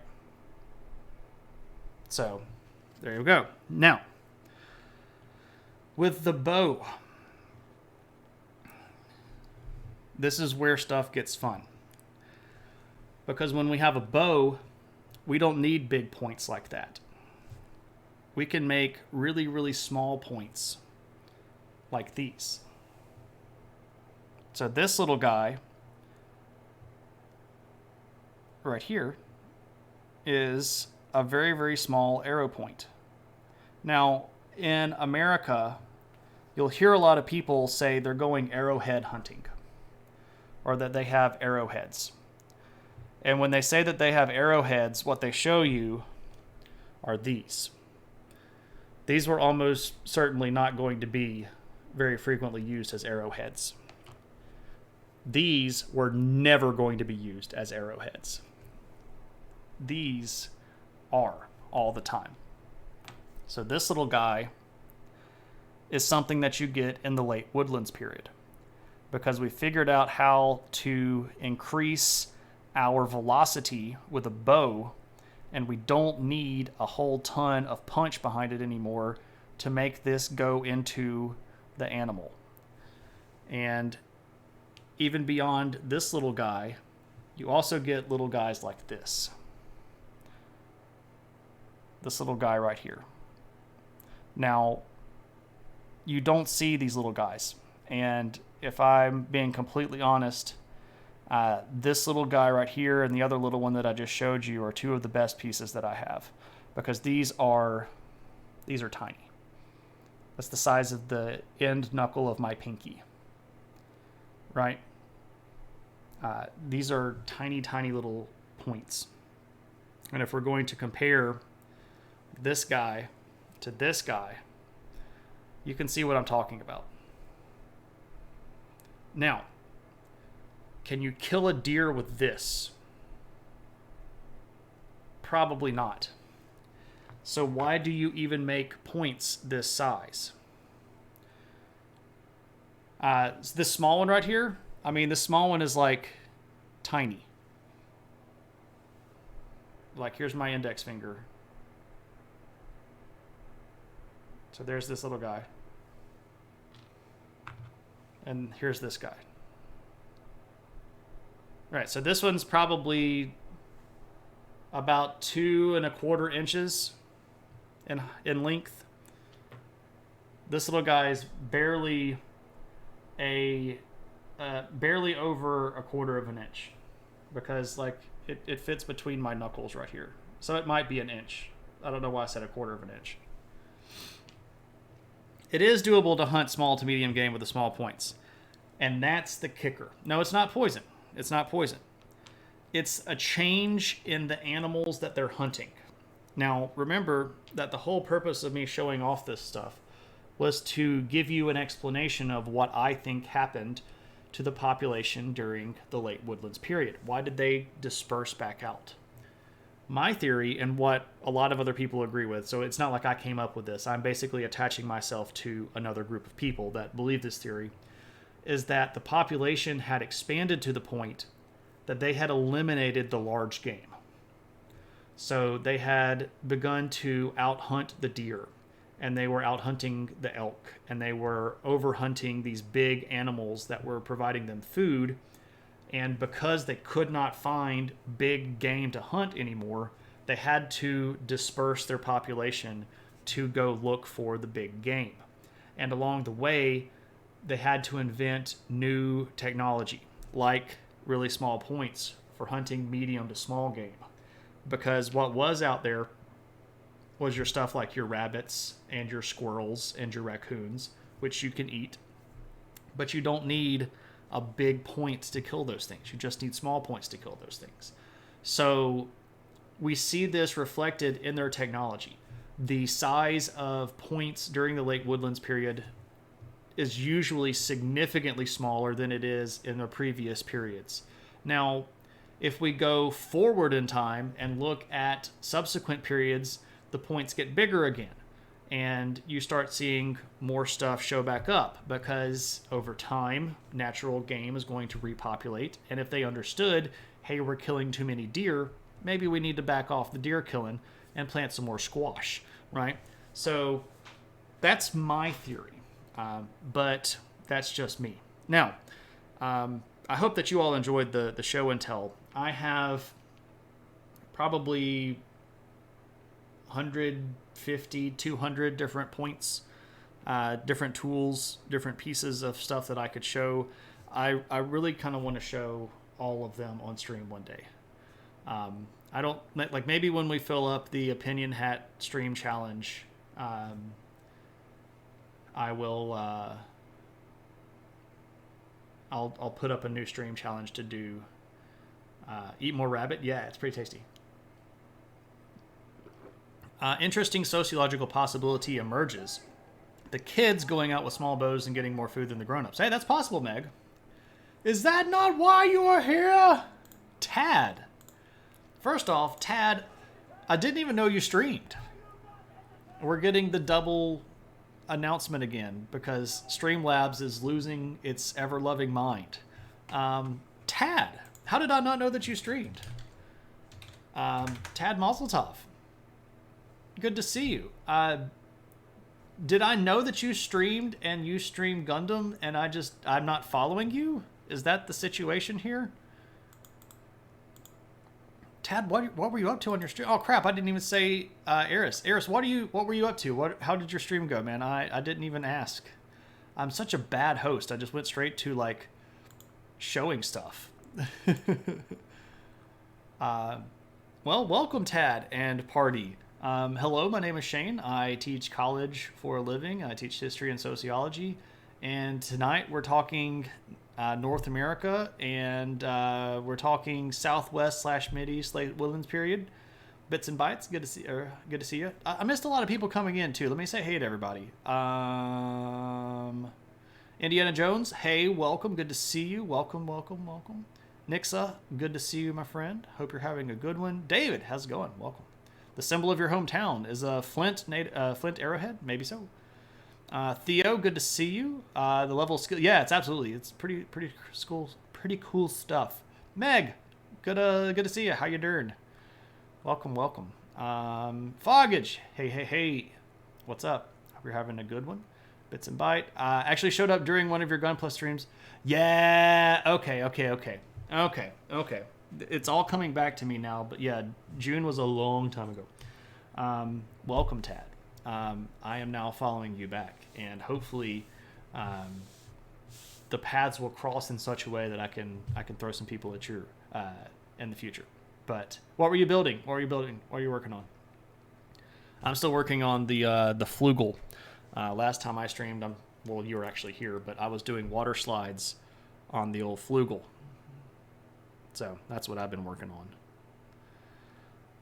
So there you go. Now, with the bow, this is where stuff gets fun. Because when we have a bow, we don't need big points like that. We can make really, really small points like these. So this little guy right here is a very, very small arrow point. Now, in America, you'll hear a lot of people say they're going arrowhead hunting, or that they have arrowheads. And when they say that they have arrowheads, what they show you are these. These were almost certainly not going to be very frequently used as arrowheads. These were never going to be used as arrowheads. These are all the time. So this little guy is something that you get in the late woodlands period, because we figured out how to increase our velocity with a bow, and we don't need a whole ton of punch behind it anymore to make this go into the animal. And even beyond this little guy, you also get little guys like this. This little guy right here. Now, you don't see these little guys. And if I'm being completely honest, this little guy right here and the other little one that I just showed you are two of the best pieces that I have, because these are tiny. That's the size of the end knuckle of my pinky, right? These are tiny, tiny little points. And if we're going to compare this guy to this guy, you can see what I'm talking about. Now, can you kill a deer with this? Probably not. So why do you even make points this size? This small one right here, I mean, this small one is like tiny. Like, here's my index finger. So there's this little guy. And here's this guy. Right, so this one's probably about 2¼ inches in length. This little guy is barely over 1/4 inch, because like it fits between my knuckles right here. So it might be an inch. I don't know why I said 1/4 inch. It is doable to hunt small to medium game with the small points. And that's the kicker. No, it's not poison. It's not poison. It's a change in the animals that they're hunting. Now, remember that the whole purpose of me showing off this stuff was to give you an explanation of what I think happened to the population during the late woodlands period. Why did they disperse back out? My theory, and what a lot of other people agree with, so it's not like I came up with this, I'm basically attaching myself to another group of people that believe this theory, is that the population had expanded to the point that they had eliminated the large game. So they had begun to out hunt the deer, and they were out hunting the elk, and they were over hunting these big animals that were providing them food. And because they could not find big game to hunt anymore, they had to disperse their population to go look for the big game. And along the way, they had to invent new technology, like really small points for hunting medium to small game. Because what was out there was your stuff like your rabbits and your squirrels and your raccoons, which you can eat. But you don't need a big points to kill those things. You just need small points to kill those things. So we see this reflected in their technology. The size of points during the late woodlands period is usually significantly smaller than it is in the previous periods. Now, if we go forward in time and look at subsequent periods, the points get bigger again. And you start seeing more stuff show back up because over time, natural game is going to repopulate. And if they understood, hey, we're killing too many deer, maybe we need to back off the deer killing and plant some more squash, right? So that's my theory. But that's just me. Now, I hope that you all enjoyed the show and tell. I have probably 150, 200 different points, different tools, different pieces of stuff that I could show. I really kind of want to show all of them on stream one day. I don't, like, maybe when we fill up the Opinion Hat stream challenge, I will, I'll put up a new stream challenge to do, eat more rabbit. Yeah, it's pretty tasty. Interesting sociological possibility emerges. The kids going out with small bows and getting more food than the grown-ups. Hey, that's possible, Meg. Is that not why you are here? Tad. First off, Tad, I didn't even know you streamed. We're getting the double announcement again because Streamlabs is losing its ever-loving mind. Tad, how did I not know that you streamed? Tad Mazel Tov. Good to see you. Did I know that you streamed and you streamed Gundam and I'm not following you? Is that the situation here? Tad, what were you up to on your stream? Oh crap, I didn't even say Eris. Eris, what were you up to? How did your stream go, man? I didn't even ask. I'm such a bad host. I just went straight to like showing stuff. Well, welcome Tad and party. Hello, my name is Shane. I teach college for a living. I teach history and sociology. And tonight we're talking North America, and we're talking Southwest / Mid-East late woodlands period. Bits and bytes. Good to see you. I missed a lot of people coming in too. Let me say hey to everybody. Indiana Jones, hey, welcome. Good to see you. Welcome. Nixa, good to see you, my friend. Hope you're having a good one. David, how's it going? Welcome. The symbol of your hometown is a Flint arrowhead? Maybe so. Theo, good to see you. The level of skill, yeah, it's pretty cool stuff. Meg, good to see you. How you doing? Welcome. Foggage, hey, what's up? Hope you're having a good one. Bits and Byte, actually showed up during one of your Gun Plus streams. Yeah, okay. It's all coming back to me now, but yeah, June was a long time ago. Welcome, Tad. I am now following you back, and hopefully the paths will cross in such a way that I can throw some people at you in the future. But what were you building? What are you working on? I'm still working on the Flugel. Last time I streamed, well, you were actually here, but I was doing water slides on the old Flugel. So that's what I've been working on.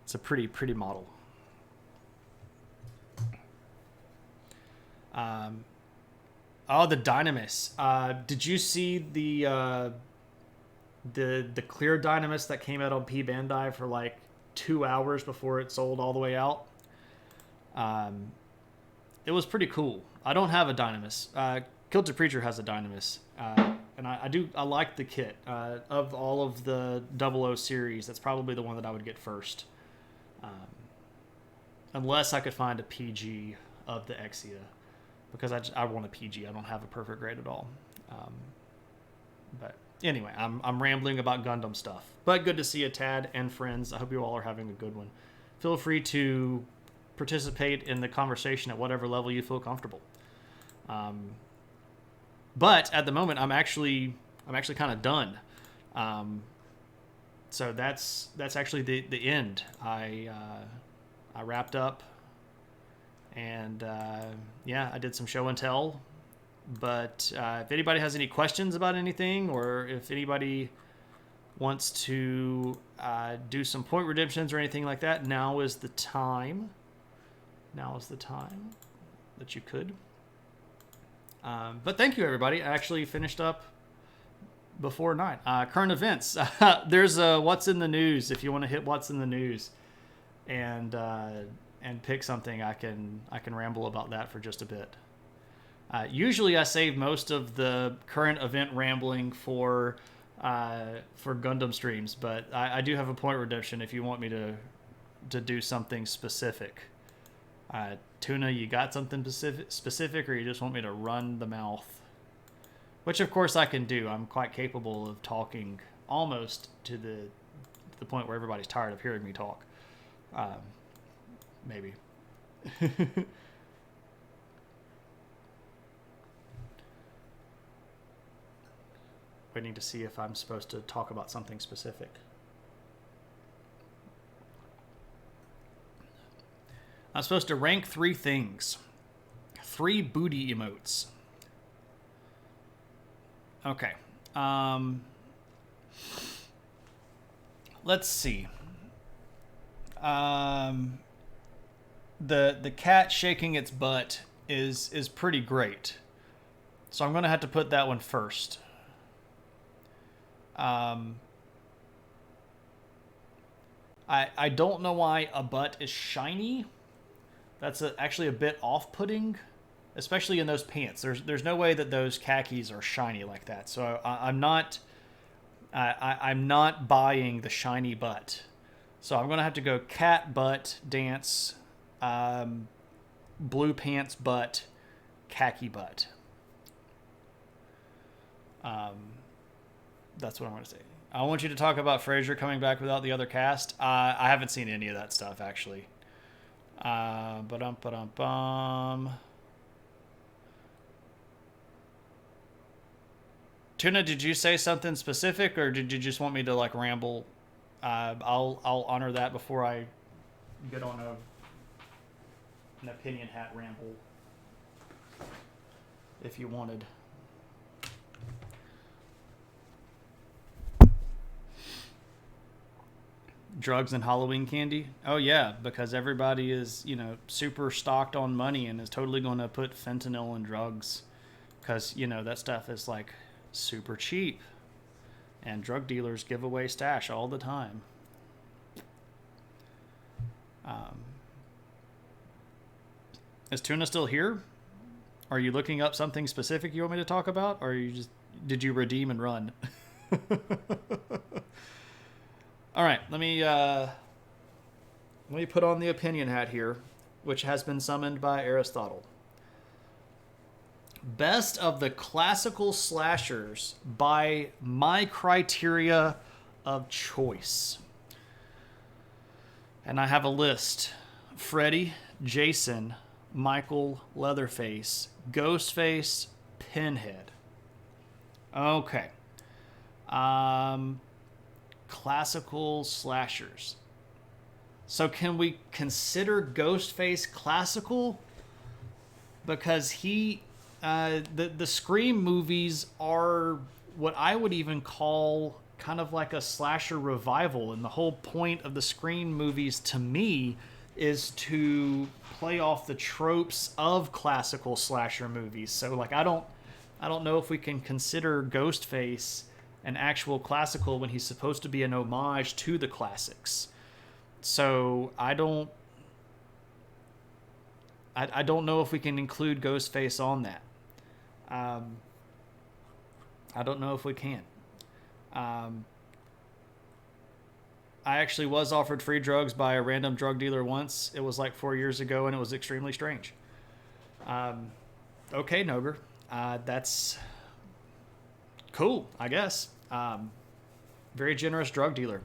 It's a pretty model. The Dynamis. Did you see the clear Dynamis that came out on P Bandai for like 2 hours before it sold all the way out. It was pretty cool. I don't have a Dynamis. Kilted Preacher has a Dynamis. And I like the kit. Of all of the 00 series, that's probably the one that I would get first. Unless I could find a PG of the Exia. Because I want a PG. I don't have a perfect grade at all. But anyway, I'm rambling about Gundam stuff. But good to see you, Tad and friends. I hope you all are having a good one. Feel free to participate in the conversation at whatever level you feel comfortable. But at the moment, I'm actually kind of done. So that's actually the end. I wrapped up, and I did some show and tell. But if anybody has any questions about anything, or if anybody wants to do some point redemptions or anything like that, now is the time. Now is the time that you could. But thank you, everybody. I actually finished up before 9. Current events. There's a What's in the News. If you want to hit What's in the News and pick something, I can ramble about that for just a bit. Usually I save most of the current event rambling for Gundam streams, but I do have a point redemption if you want me to do something specific. Tuna, you got something specific, or you just want me to run the mouth? Which, of course, I can do. I'm quite capable of talking almost to the point where everybody's tired of hearing me talk. Maybe. Waiting to see if I'm supposed to talk about something specific. I'm supposed to rank 3 things. 3 booty emotes. Okay. Let's see. The cat shaking its butt is pretty great. So I'm going to have to put that one first. I don't know why a butt is shiny. That's actually a bit off-putting, especially in those pants. There's no way that those khakis are shiny like that. So I'm not buying the shiny butt. So I'm gonna have to go cat butt dance, blue pants butt, khaki butt. That's what I'm gonna say. I want you to talk about Frasier coming back without the other cast. I haven't seen any of that stuff actually. Tuna, did you say something specific, or did you just want me to like ramble? I'll honor that before I get on an opinion hat ramble, if you wanted. Drugs and Halloween candy? Oh yeah, because everybody is, super stocked on money and is totally going to put fentanyl in drugs because, that stuff is like super cheap and drug dealers give away stash all the time. Is Tuna still here? Are you looking up something specific you want me to talk about, or did you redeem and run? All right, let me put on the opinion hat here, which has been summoned by Aristotle. Best of the classical slashers by my criteria of choice. And I have a list. Freddy, Jason, Michael, Leatherface, Ghostface, Pinhead. Okay. Classical slashers. So can we consider Ghostface classical? Because the Scream movies are what I would even call kind of like a slasher revival, and the whole point of the Scream movies to me is to play off the tropes of classical slasher movies. So like I don't know if we can consider Ghostface an actual classical when he's supposed to be an homage to the classics. So I don't know if we can include Ghostface on that. I don't know if we can. I actually was offered free drugs by a random drug dealer once. It was like 4 years ago, and it was extremely strange. Okay, Noger. That's cool, I guess. Very generous drug dealer.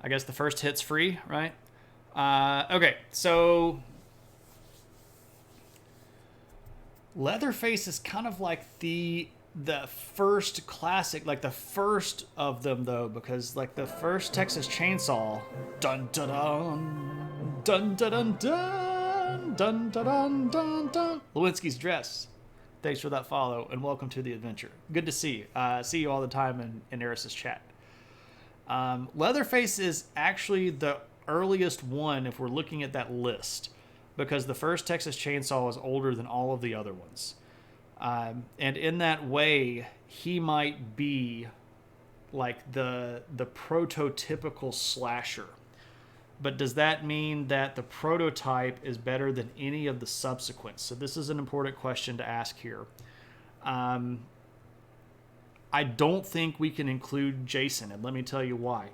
I guess the first hit's free, right? Okay, so Leatherface is kind of like the first classic, like the first of them though, because like the first Texas Chainsaw, dun dun dun dun dun dun dun dun dun dun dun. Lewinsky's Dress. Thanks for that follow and welcome to the adventure. Good to see you. See you all the time in Eris's chat. Leatherface is actually the earliest one if we're looking at that list, because the first Texas Chainsaw is older than all of the other ones. And in that way, he might be like the prototypical slasher. But does that mean that the prototype is better than any of the subsequents? So this is an important question to ask here. I don't think we can include Jason, and let me tell you why.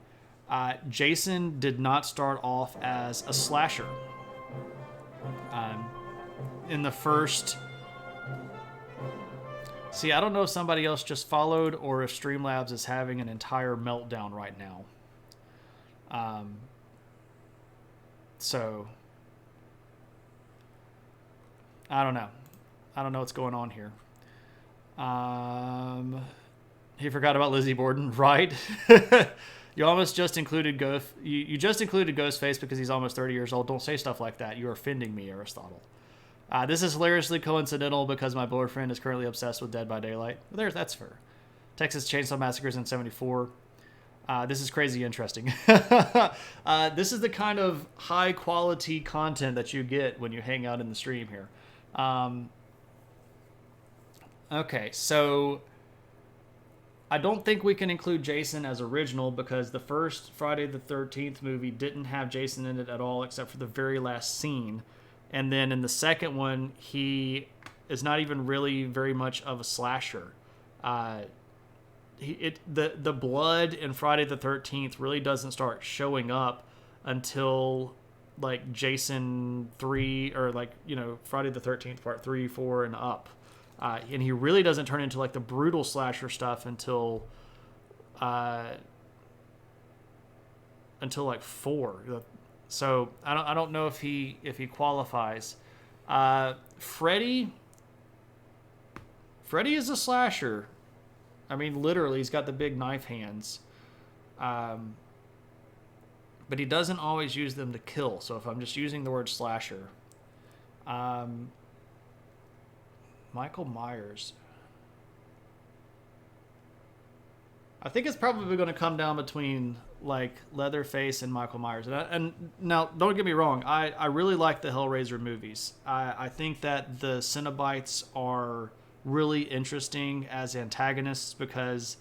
Jason did not start off as a slasher. In the first... See, I don't know if somebody else just followed or if Streamlabs is having an entire meltdown right now. So, I don't know. I don't know what's going on here. He forgot about Lizzie Borden, right? You almost just included you just included Ghostface because he's almost 30 years old. Don't say stuff like that. You're offending me, Aristotle. This is hilariously coincidental because my boyfriend is currently obsessed with Dead by Daylight. Well, that's fair. Texas Chainsaw Massacres in 74. This is crazy interesting. This is the kind of high quality content that you get when you hang out in the stream here. Okay, so I don't think we can include Jason as original because the first Friday the 13th movie didn't have Jason in it at all except for the very last scene. And then in the second one, he is not even really very much of a slasher. The blood in Friday the 13th really doesn't start showing up until like Jason 3 or like, Friday the 13th part 3, 4 and up. And he really doesn't turn into like the brutal slasher stuff until like 4. So I don't know if he qualifies. Freddy is a slasher. I mean, literally, he's got the big knife hands. But he doesn't always use them to kill. So if I'm just using the word slasher, Michael Myers. I think it's probably going to come down between like Leatherface and Michael Myers. And now, don't get me wrong. I really like the Hellraiser movies. I think that the Cenobites are really interesting as antagonists because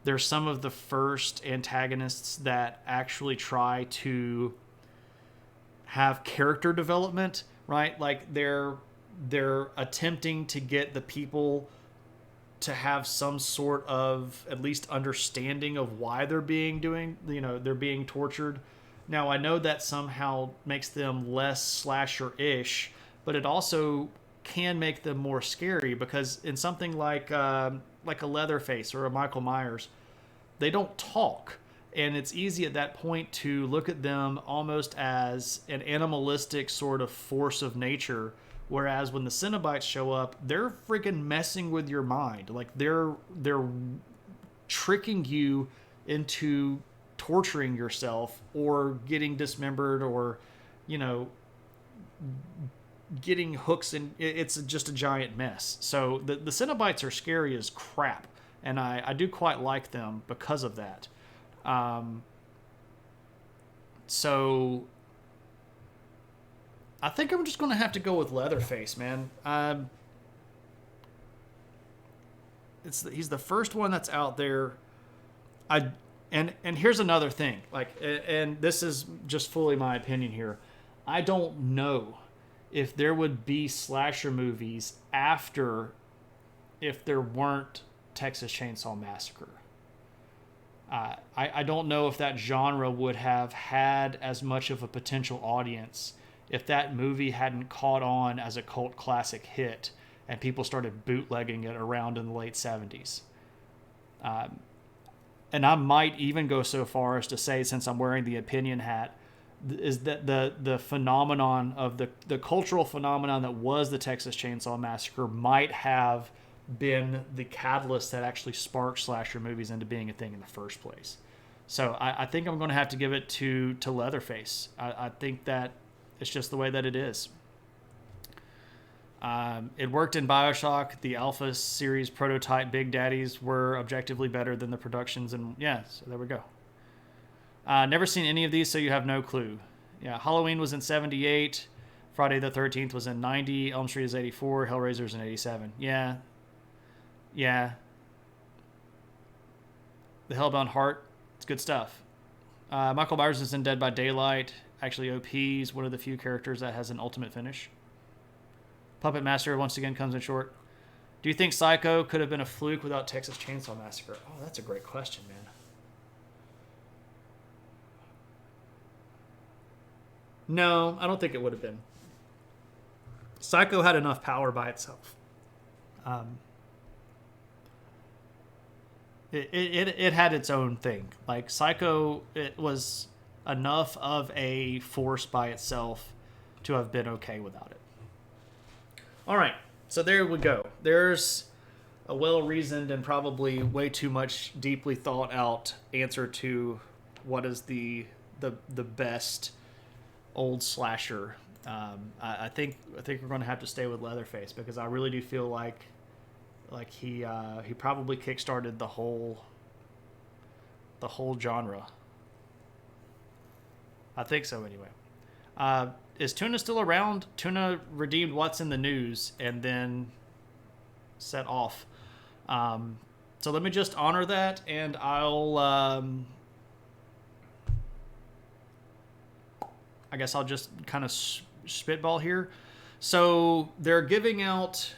they're some of the first antagonists that actually try to have character development, right? Like they're attempting to get the people to have some sort of at least understanding of why they're being tortured. Now, I know that somehow makes them less slasher-ish, but it also can make them more scary because in something like a Leatherface or a Michael Myers, they don't talk. And it's easy at that point to look at them almost as an animalistic sort of force of nature. Whereas when the Cenobites show up, they're freaking messing with your mind. Like they're tricking you into torturing yourself or getting dismembered or, getting hooks in. It's just a giant mess. So the Cenobites are scary as crap. And I do quite like them because of that. So I think I'm just going to have to go with Leatherface, man. He's the first one that's out there. And here's another thing, like, and this is just fully my opinion here. I don't know if there would be slasher movies after if there weren't Texas Chainsaw Massacre. I don't know if that genre would have had as much of a potential audience if that movie hadn't caught on as a cult classic hit and people started bootlegging it around in the late 70s. And I might even go so far as to say, since I'm wearing the opinion hat, is that the phenomenon of the cultural phenomenon that was the Texas Chainsaw Massacre might have been the catalyst that actually sparked slasher movies into being a thing in the first place. So I think I'm going to have to give it to Leatherface. I think that it's just the way that it is. It worked in BioShock. The Alpha series prototype Big Daddies were objectively better than the productions, and yeah, so there we go. Never seen any of these, so you have no clue. Yeah, Halloween was in 78. Friday the 13th was in 90. Elm Street is 84. Hellraiser's in 87. Yeah. The Hellbound Heart, it's good stuff. Michael Myers is in Dead by Daylight. Actually, OP is one of the few characters that has an ultimate finish. Puppet Master once again comes in short. Do you think Psycho could have been a fluke without Texas Chainsaw Massacre? Oh, that's a great question, man. No, I don't think it would have been. Psycho had enough power by itself. It had its own thing. Like Psycho, it was enough of a force by itself to have been okay without it. All right, so there we go. There's a well-reasoned and probably way too much deeply thought out answer to what is the best old slasher. I think we're going to have to stay with Leatherface because I really do feel like he probably kickstarted the whole genre. I think so anyway. Is Tuna still around? Tuna redeemed What's in the News and then set off. So let me just honor that, and I'll I guess I'll just kind of spitball here. So they're giving out.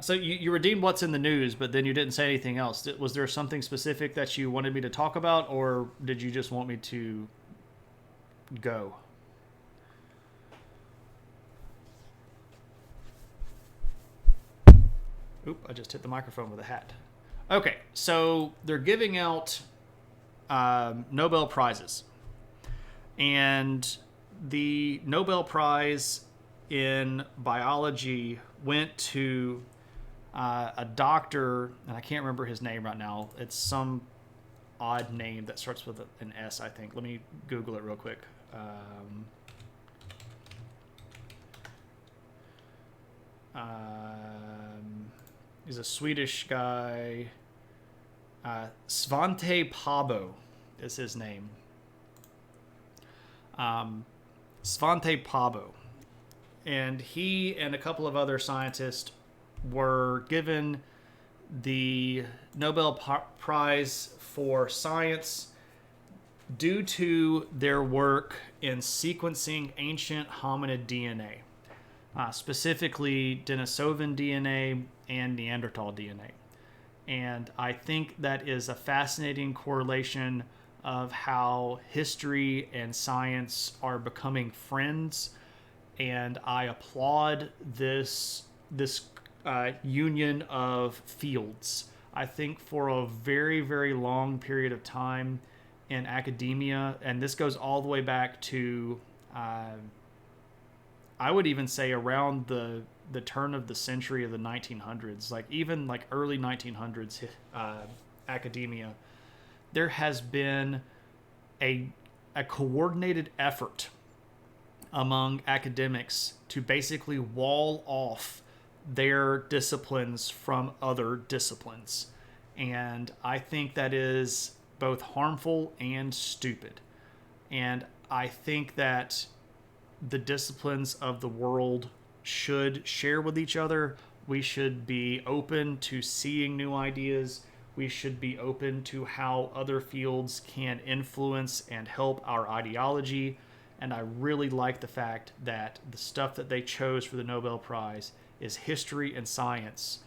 So you redeemed What's in the News, but then you didn't say anything else. Was there something specific that you wanted me to talk about, or did you just want me to go? Oop, I just hit the microphone with a hat. Okay, so they're giving out Nobel Prizes. And the Nobel Prize in biology went to a doctor, and I can't remember his name right now. It's some odd name that starts with an S, I think. Let me Google it real quick. He's a Swedish guy. Svante Pabo is his name. Svante Pabo. And he and a couple of other scientists were given the Nobel Prize for Science due to their work in sequencing ancient hominid DNA. Specifically Denisovan DNA and Neanderthal DNA. And I think that is a fascinating correlation of how history and science are becoming friends. And I applaud this union of fields. I think for a very, very long period of time in academia, and this goes all the way back to I would even say around the turn of the century of the 1900s, like even like early 1900s academia, there has been a coordinated effort among academics to basically wall off their disciplines from other disciplines. And I think that is both harmful and stupid. And I think that the disciplines of the world should share with each other. We should be open to seeing new ideas. We should be open to how other fields can influence and help our ideology. And I really like the fact that the stuff that they chose for the Nobel Prize is history and science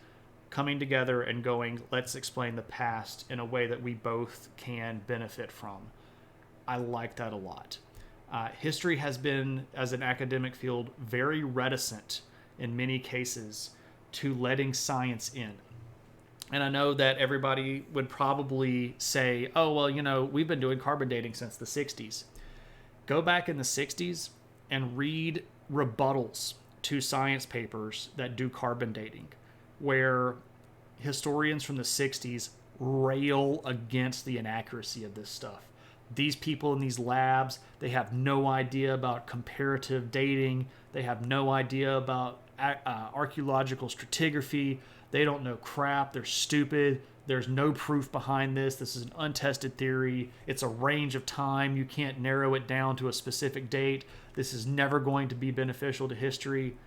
coming together and going, let's explain the past in a way that we both can benefit from. I like that a lot. History has been, as an academic field, very reticent in many cases to letting science in. And I know that everybody would probably say, oh, well, we've been doing carbon dating since the 60s. Go back in the 60s and read rebuttals to science papers that do carbon dating, where historians from the 60s rail against the inaccuracy of this stuff. These people in these labs, they have no idea about comparative dating. They have no idea about archaeological stratigraphy. They don't know crap. They're stupid. There's no proof behind this. This is an untested theory. It's a range of time. You can't narrow it down to a specific date. This is never going to be beneficial to history.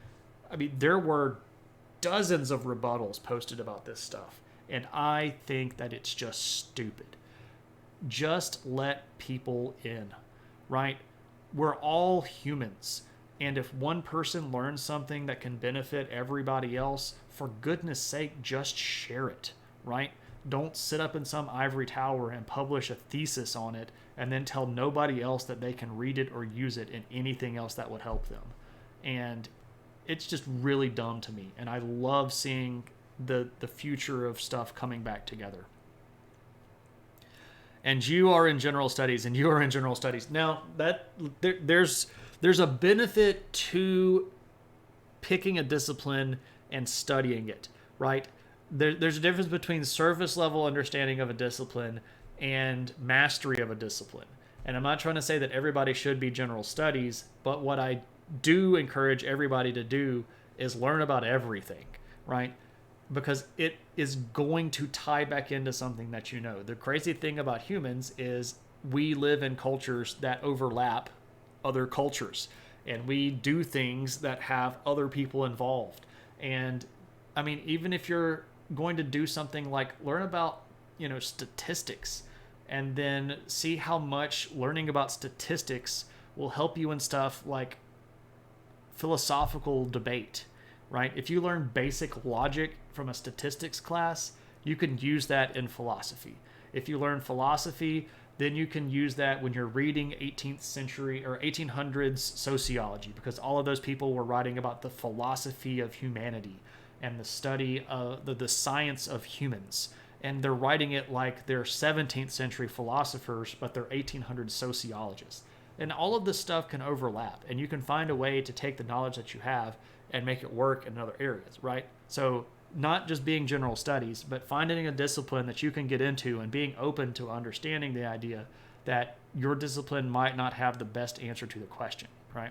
I mean, there were dozens of rebuttals posted about this stuff, and I think that it's just stupid. Just let people in, right? We're all humans. And if one person learns something that can benefit everybody else, for goodness sake, just share it, right? Don't sit up in some ivory tower and publish a thesis on it and then tell nobody else that they can read it or use it in anything else that would help them. And it's just really dumb to me. And I love seeing the future of stuff coming back together. And you are in general studies, and you are in general studies. Now, there's a benefit to picking a discipline and studying it, right? There's a difference between surface level understanding of a discipline and mastery of a discipline. And I'm not trying to say that everybody should be general studies, but what I do encourage everybody to do is learn about everything, right? Because it is going to tie back into something that you know. The crazy thing about humans is we live in cultures that overlap other cultures, and we do things that have other people involved. And I mean, even if you're going to do something like learn about, statistics, and then see how much learning about statistics will help you in stuff like philosophical debate, right? If you learn basic logic from a statistics class, you can use that in philosophy. If you learn philosophy, then you can use that when you're reading 18th century or 1800s sociology, because all of those people were writing about the philosophy of humanity and the study of the science of humans. And they're writing it like they're 17th century philosophers, but they're 1800s sociologists. And all of this stuff can overlap, and you can find a way to take the knowledge that you have and make it work in other areas, right? So not just being general studies, but finding a discipline that you can get into and being open to understanding the idea that your discipline might not have the best answer to the question, right?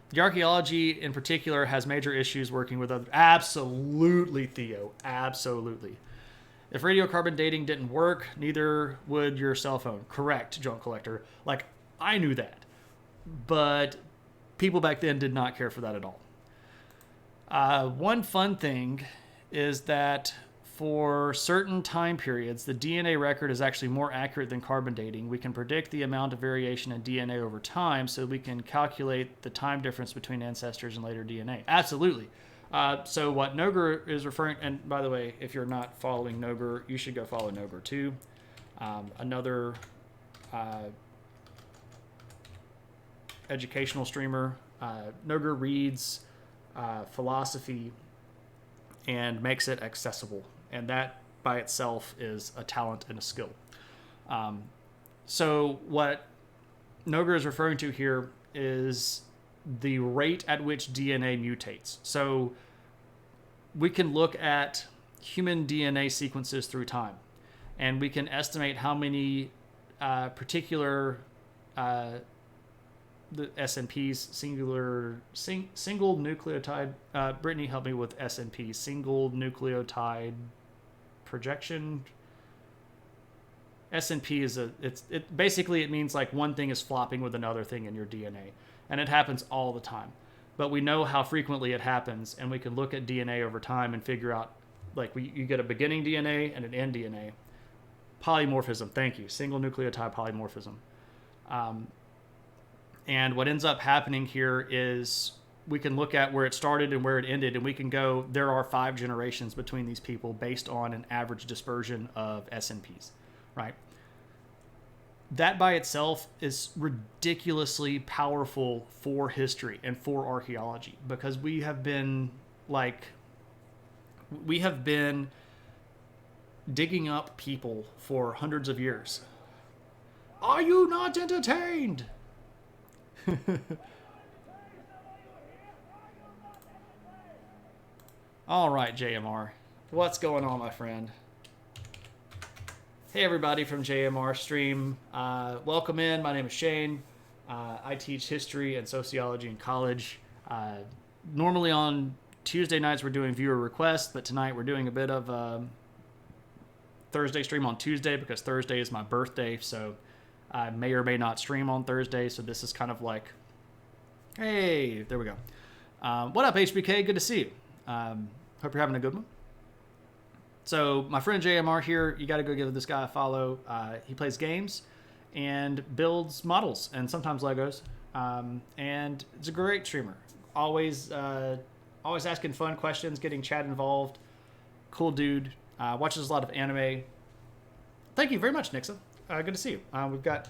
The archaeology in particular has major issues working with other. Absolutely, Theo. Absolutely. If radiocarbon dating didn't work, neither would your cell phone. Correct, junk collector. Like, I knew that. But people back then did not care for that at all. One fun thing is that for certain time periods, the DNA record is actually more accurate than carbon dating. We can predict the amount of variation in DNA over time, so we can calculate the time difference between ancestors and later DNA. Absolutely. So what Noger is referring, and by the way, if you're not following Noger, you should go follow Noger too. Another educational streamer. Noger reads philosophy and makes it accessible, and that by itself is a talent and a skill. So what Noger is referring to here is the rate at which DNA mutates. So we can look at human DNA sequences through time, and we can estimate how many particular the SNPs, single nucleotide. Brittany, help me with SNP, single nucleotide projection. SNP is basically it means like one thing is flopping with another thing in your DNA, and it happens all the time. But we know how frequently it happens, and we can look at DNA over time and figure out like you get a beginning DNA and an end DNA. Polymorphism, thank you, single nucleotide polymorphism. And what ends up happening here is we can look at where it started and where it ended, and we can go, there are 5 generations between these people based on an average dispersion of SNPs, right? That by itself is ridiculously powerful for history and for archaeology, because we have been digging up people for hundreds of years. Are you not entertained? All right, JMR. What's going on, my friend? Hey, everybody from JMR Stream. Welcome in. My name is Shane. I teach history and sociology in college. Normally on Tuesday nights, we're doing viewer requests, but tonight we're doing a bit of a Thursday stream on Tuesday because Thursday is my birthday, so I may or may not stream on Thursday, so this is kind of like, hey, there we go. What up, HBK? Good to see you. Hope you're having a good one. So my friend JMR here, you got to go give this guy a follow. He plays games and builds models and sometimes Legos, and it's a great streamer. Always asking fun questions, getting chat involved. Cool dude. Watches a lot of anime. Thank you very much, Nixa. Good to see you. We've got,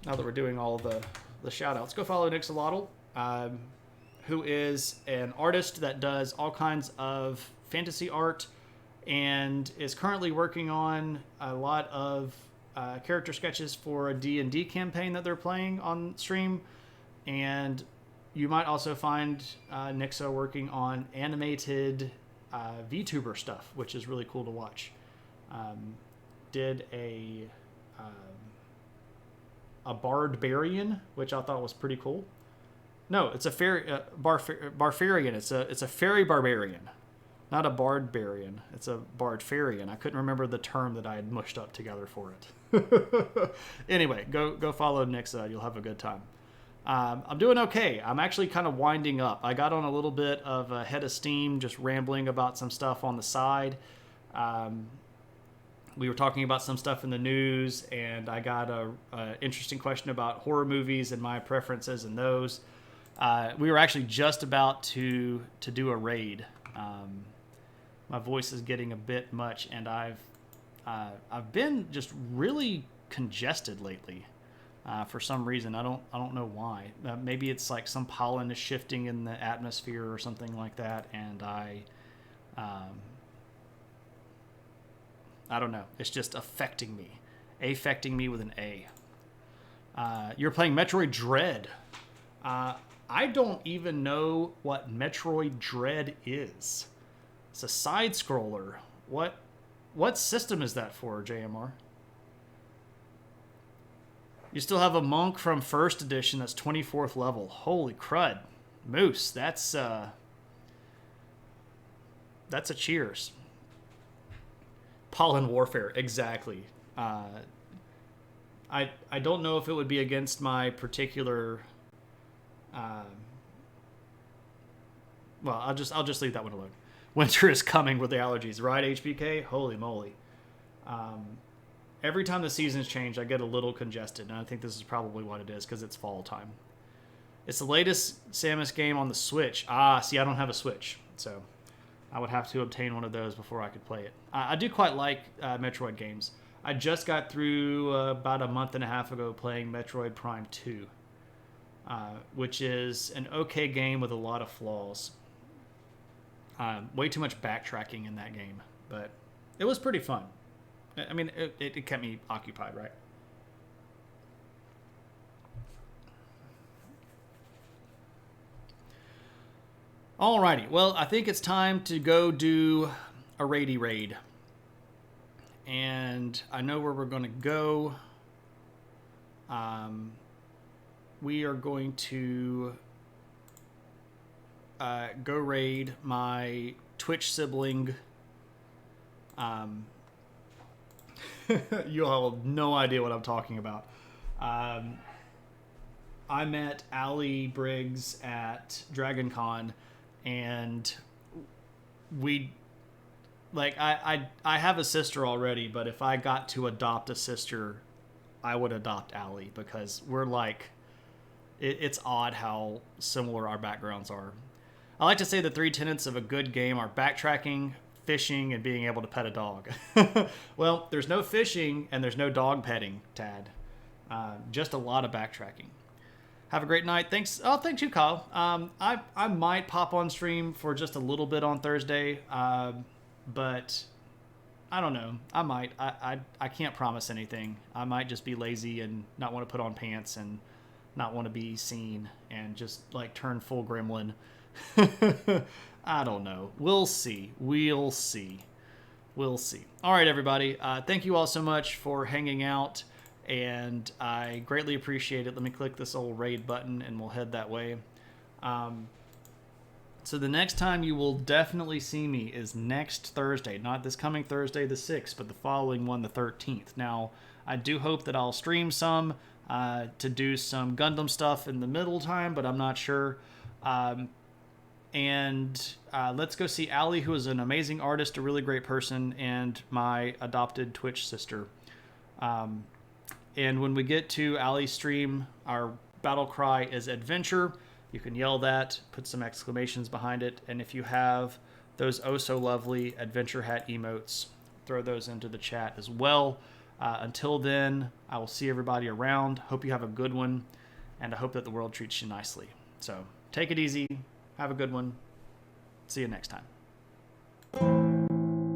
now that we're doing all the shout outs, go follow Nixalotl, who is an artist that does all kinds of fantasy art and is currently working on a lot of character sketches for a D&D campaign that they're playing on stream. And you might also find Nixa working on animated VTuber stuff, which is really cool to watch. Did a Bardbarian, which I thought was pretty cool. No, it's a fairy Barfarian. It's a fairy barbarian, not a Bardbarian. It's a Bardfarian. I couldn't remember the term that I had mushed up together for it. Anyway, go follow Nixa. You'll have a good time. I'm doing okay. I'm actually kind of winding up. I got on a little bit of a head of steam, just rambling about some stuff on the side. We were talking about some stuff in the news, and I got a interesting question about horror movies and my preferences in those. We were actually just about to do a raid. My voice is getting a bit much, and I've been just really congested lately. For some reason, I don't know why. Maybe it's like some pollen is shifting in the atmosphere or something like that, and I don't know. It's just affecting me. Affecting me with an A. You're playing Metroid Dread. I don't even know what Metroid Dread is. It's a side scroller. What system is that for, JMR? You still have a monk from first edition that's 24th level. Holy crud. Moose, that's a cheers. Pollen warfare, exactly. I don't know if it would be against my particular well, I'll just leave that one alone. Winter is coming with the allergies, right, HBK? Holy moly. Every time the seasons change, I get a little congested, and I think this is probably what it is, because it's fall time. It's the latest Samus game on the Switch. See, I don't have a Switch, so I would have to obtain one of those before I could play it. I do quite like Metroid games. I just got through about a month and a half ago playing Metroid Prime 2, which is an okay game with a lot of flaws. Way too much backtracking in that game, but it was pretty fun. I mean, it kept me occupied, right? Alrighty, well, I think it's time to go do a raidy raid. And I know where we're going to go. We are going to go raid my Twitch sibling. You all have no idea what I'm talking about. I met Allie Briggs at DragonCon, and we like I have a sister already, but if I got to adopt a sister, I would adopt Allie because we're like, it's odd how similar our backgrounds are. I like to say the three tenets of a good game are backtracking, fishing, and being able to pet a dog. Well, there's no fishing and there's no dog petting, Tad. Just a lot of backtracking. Have a great night. Thanks. Oh, thanks you, Kyle. I might pop on stream for just a little bit on Thursday, but I don't know. I might. I can't promise anything. I might just be lazy and not want to put on pants and not want to be seen and just like turn full gremlin. I don't know. We'll see. We'll see. We'll see. All right, everybody. Thank you all so much for hanging out, and I greatly appreciate it. Let me click this old raid button, and we'll head that way. So the next time you will definitely see me is next Thursday. Not this coming Thursday, the 6th, but the following one, the 13th. Now, I do hope that I'll stream some to do some Gundam stuff in the middle time, but I'm not sure. And let's go see Allie, who is an amazing artist, a really great person, and my adopted Twitch sister. And when we get to Allie's stream, our battle cry is adventure. You can yell that, put some exclamations behind it, and if you have those oh so lovely adventure hat emotes, throw those into the chat as well. Until then, I will see everybody around. Hope you have a good one, and I hope that the world treats you nicely. So take it easy. Have a good one. See you next time.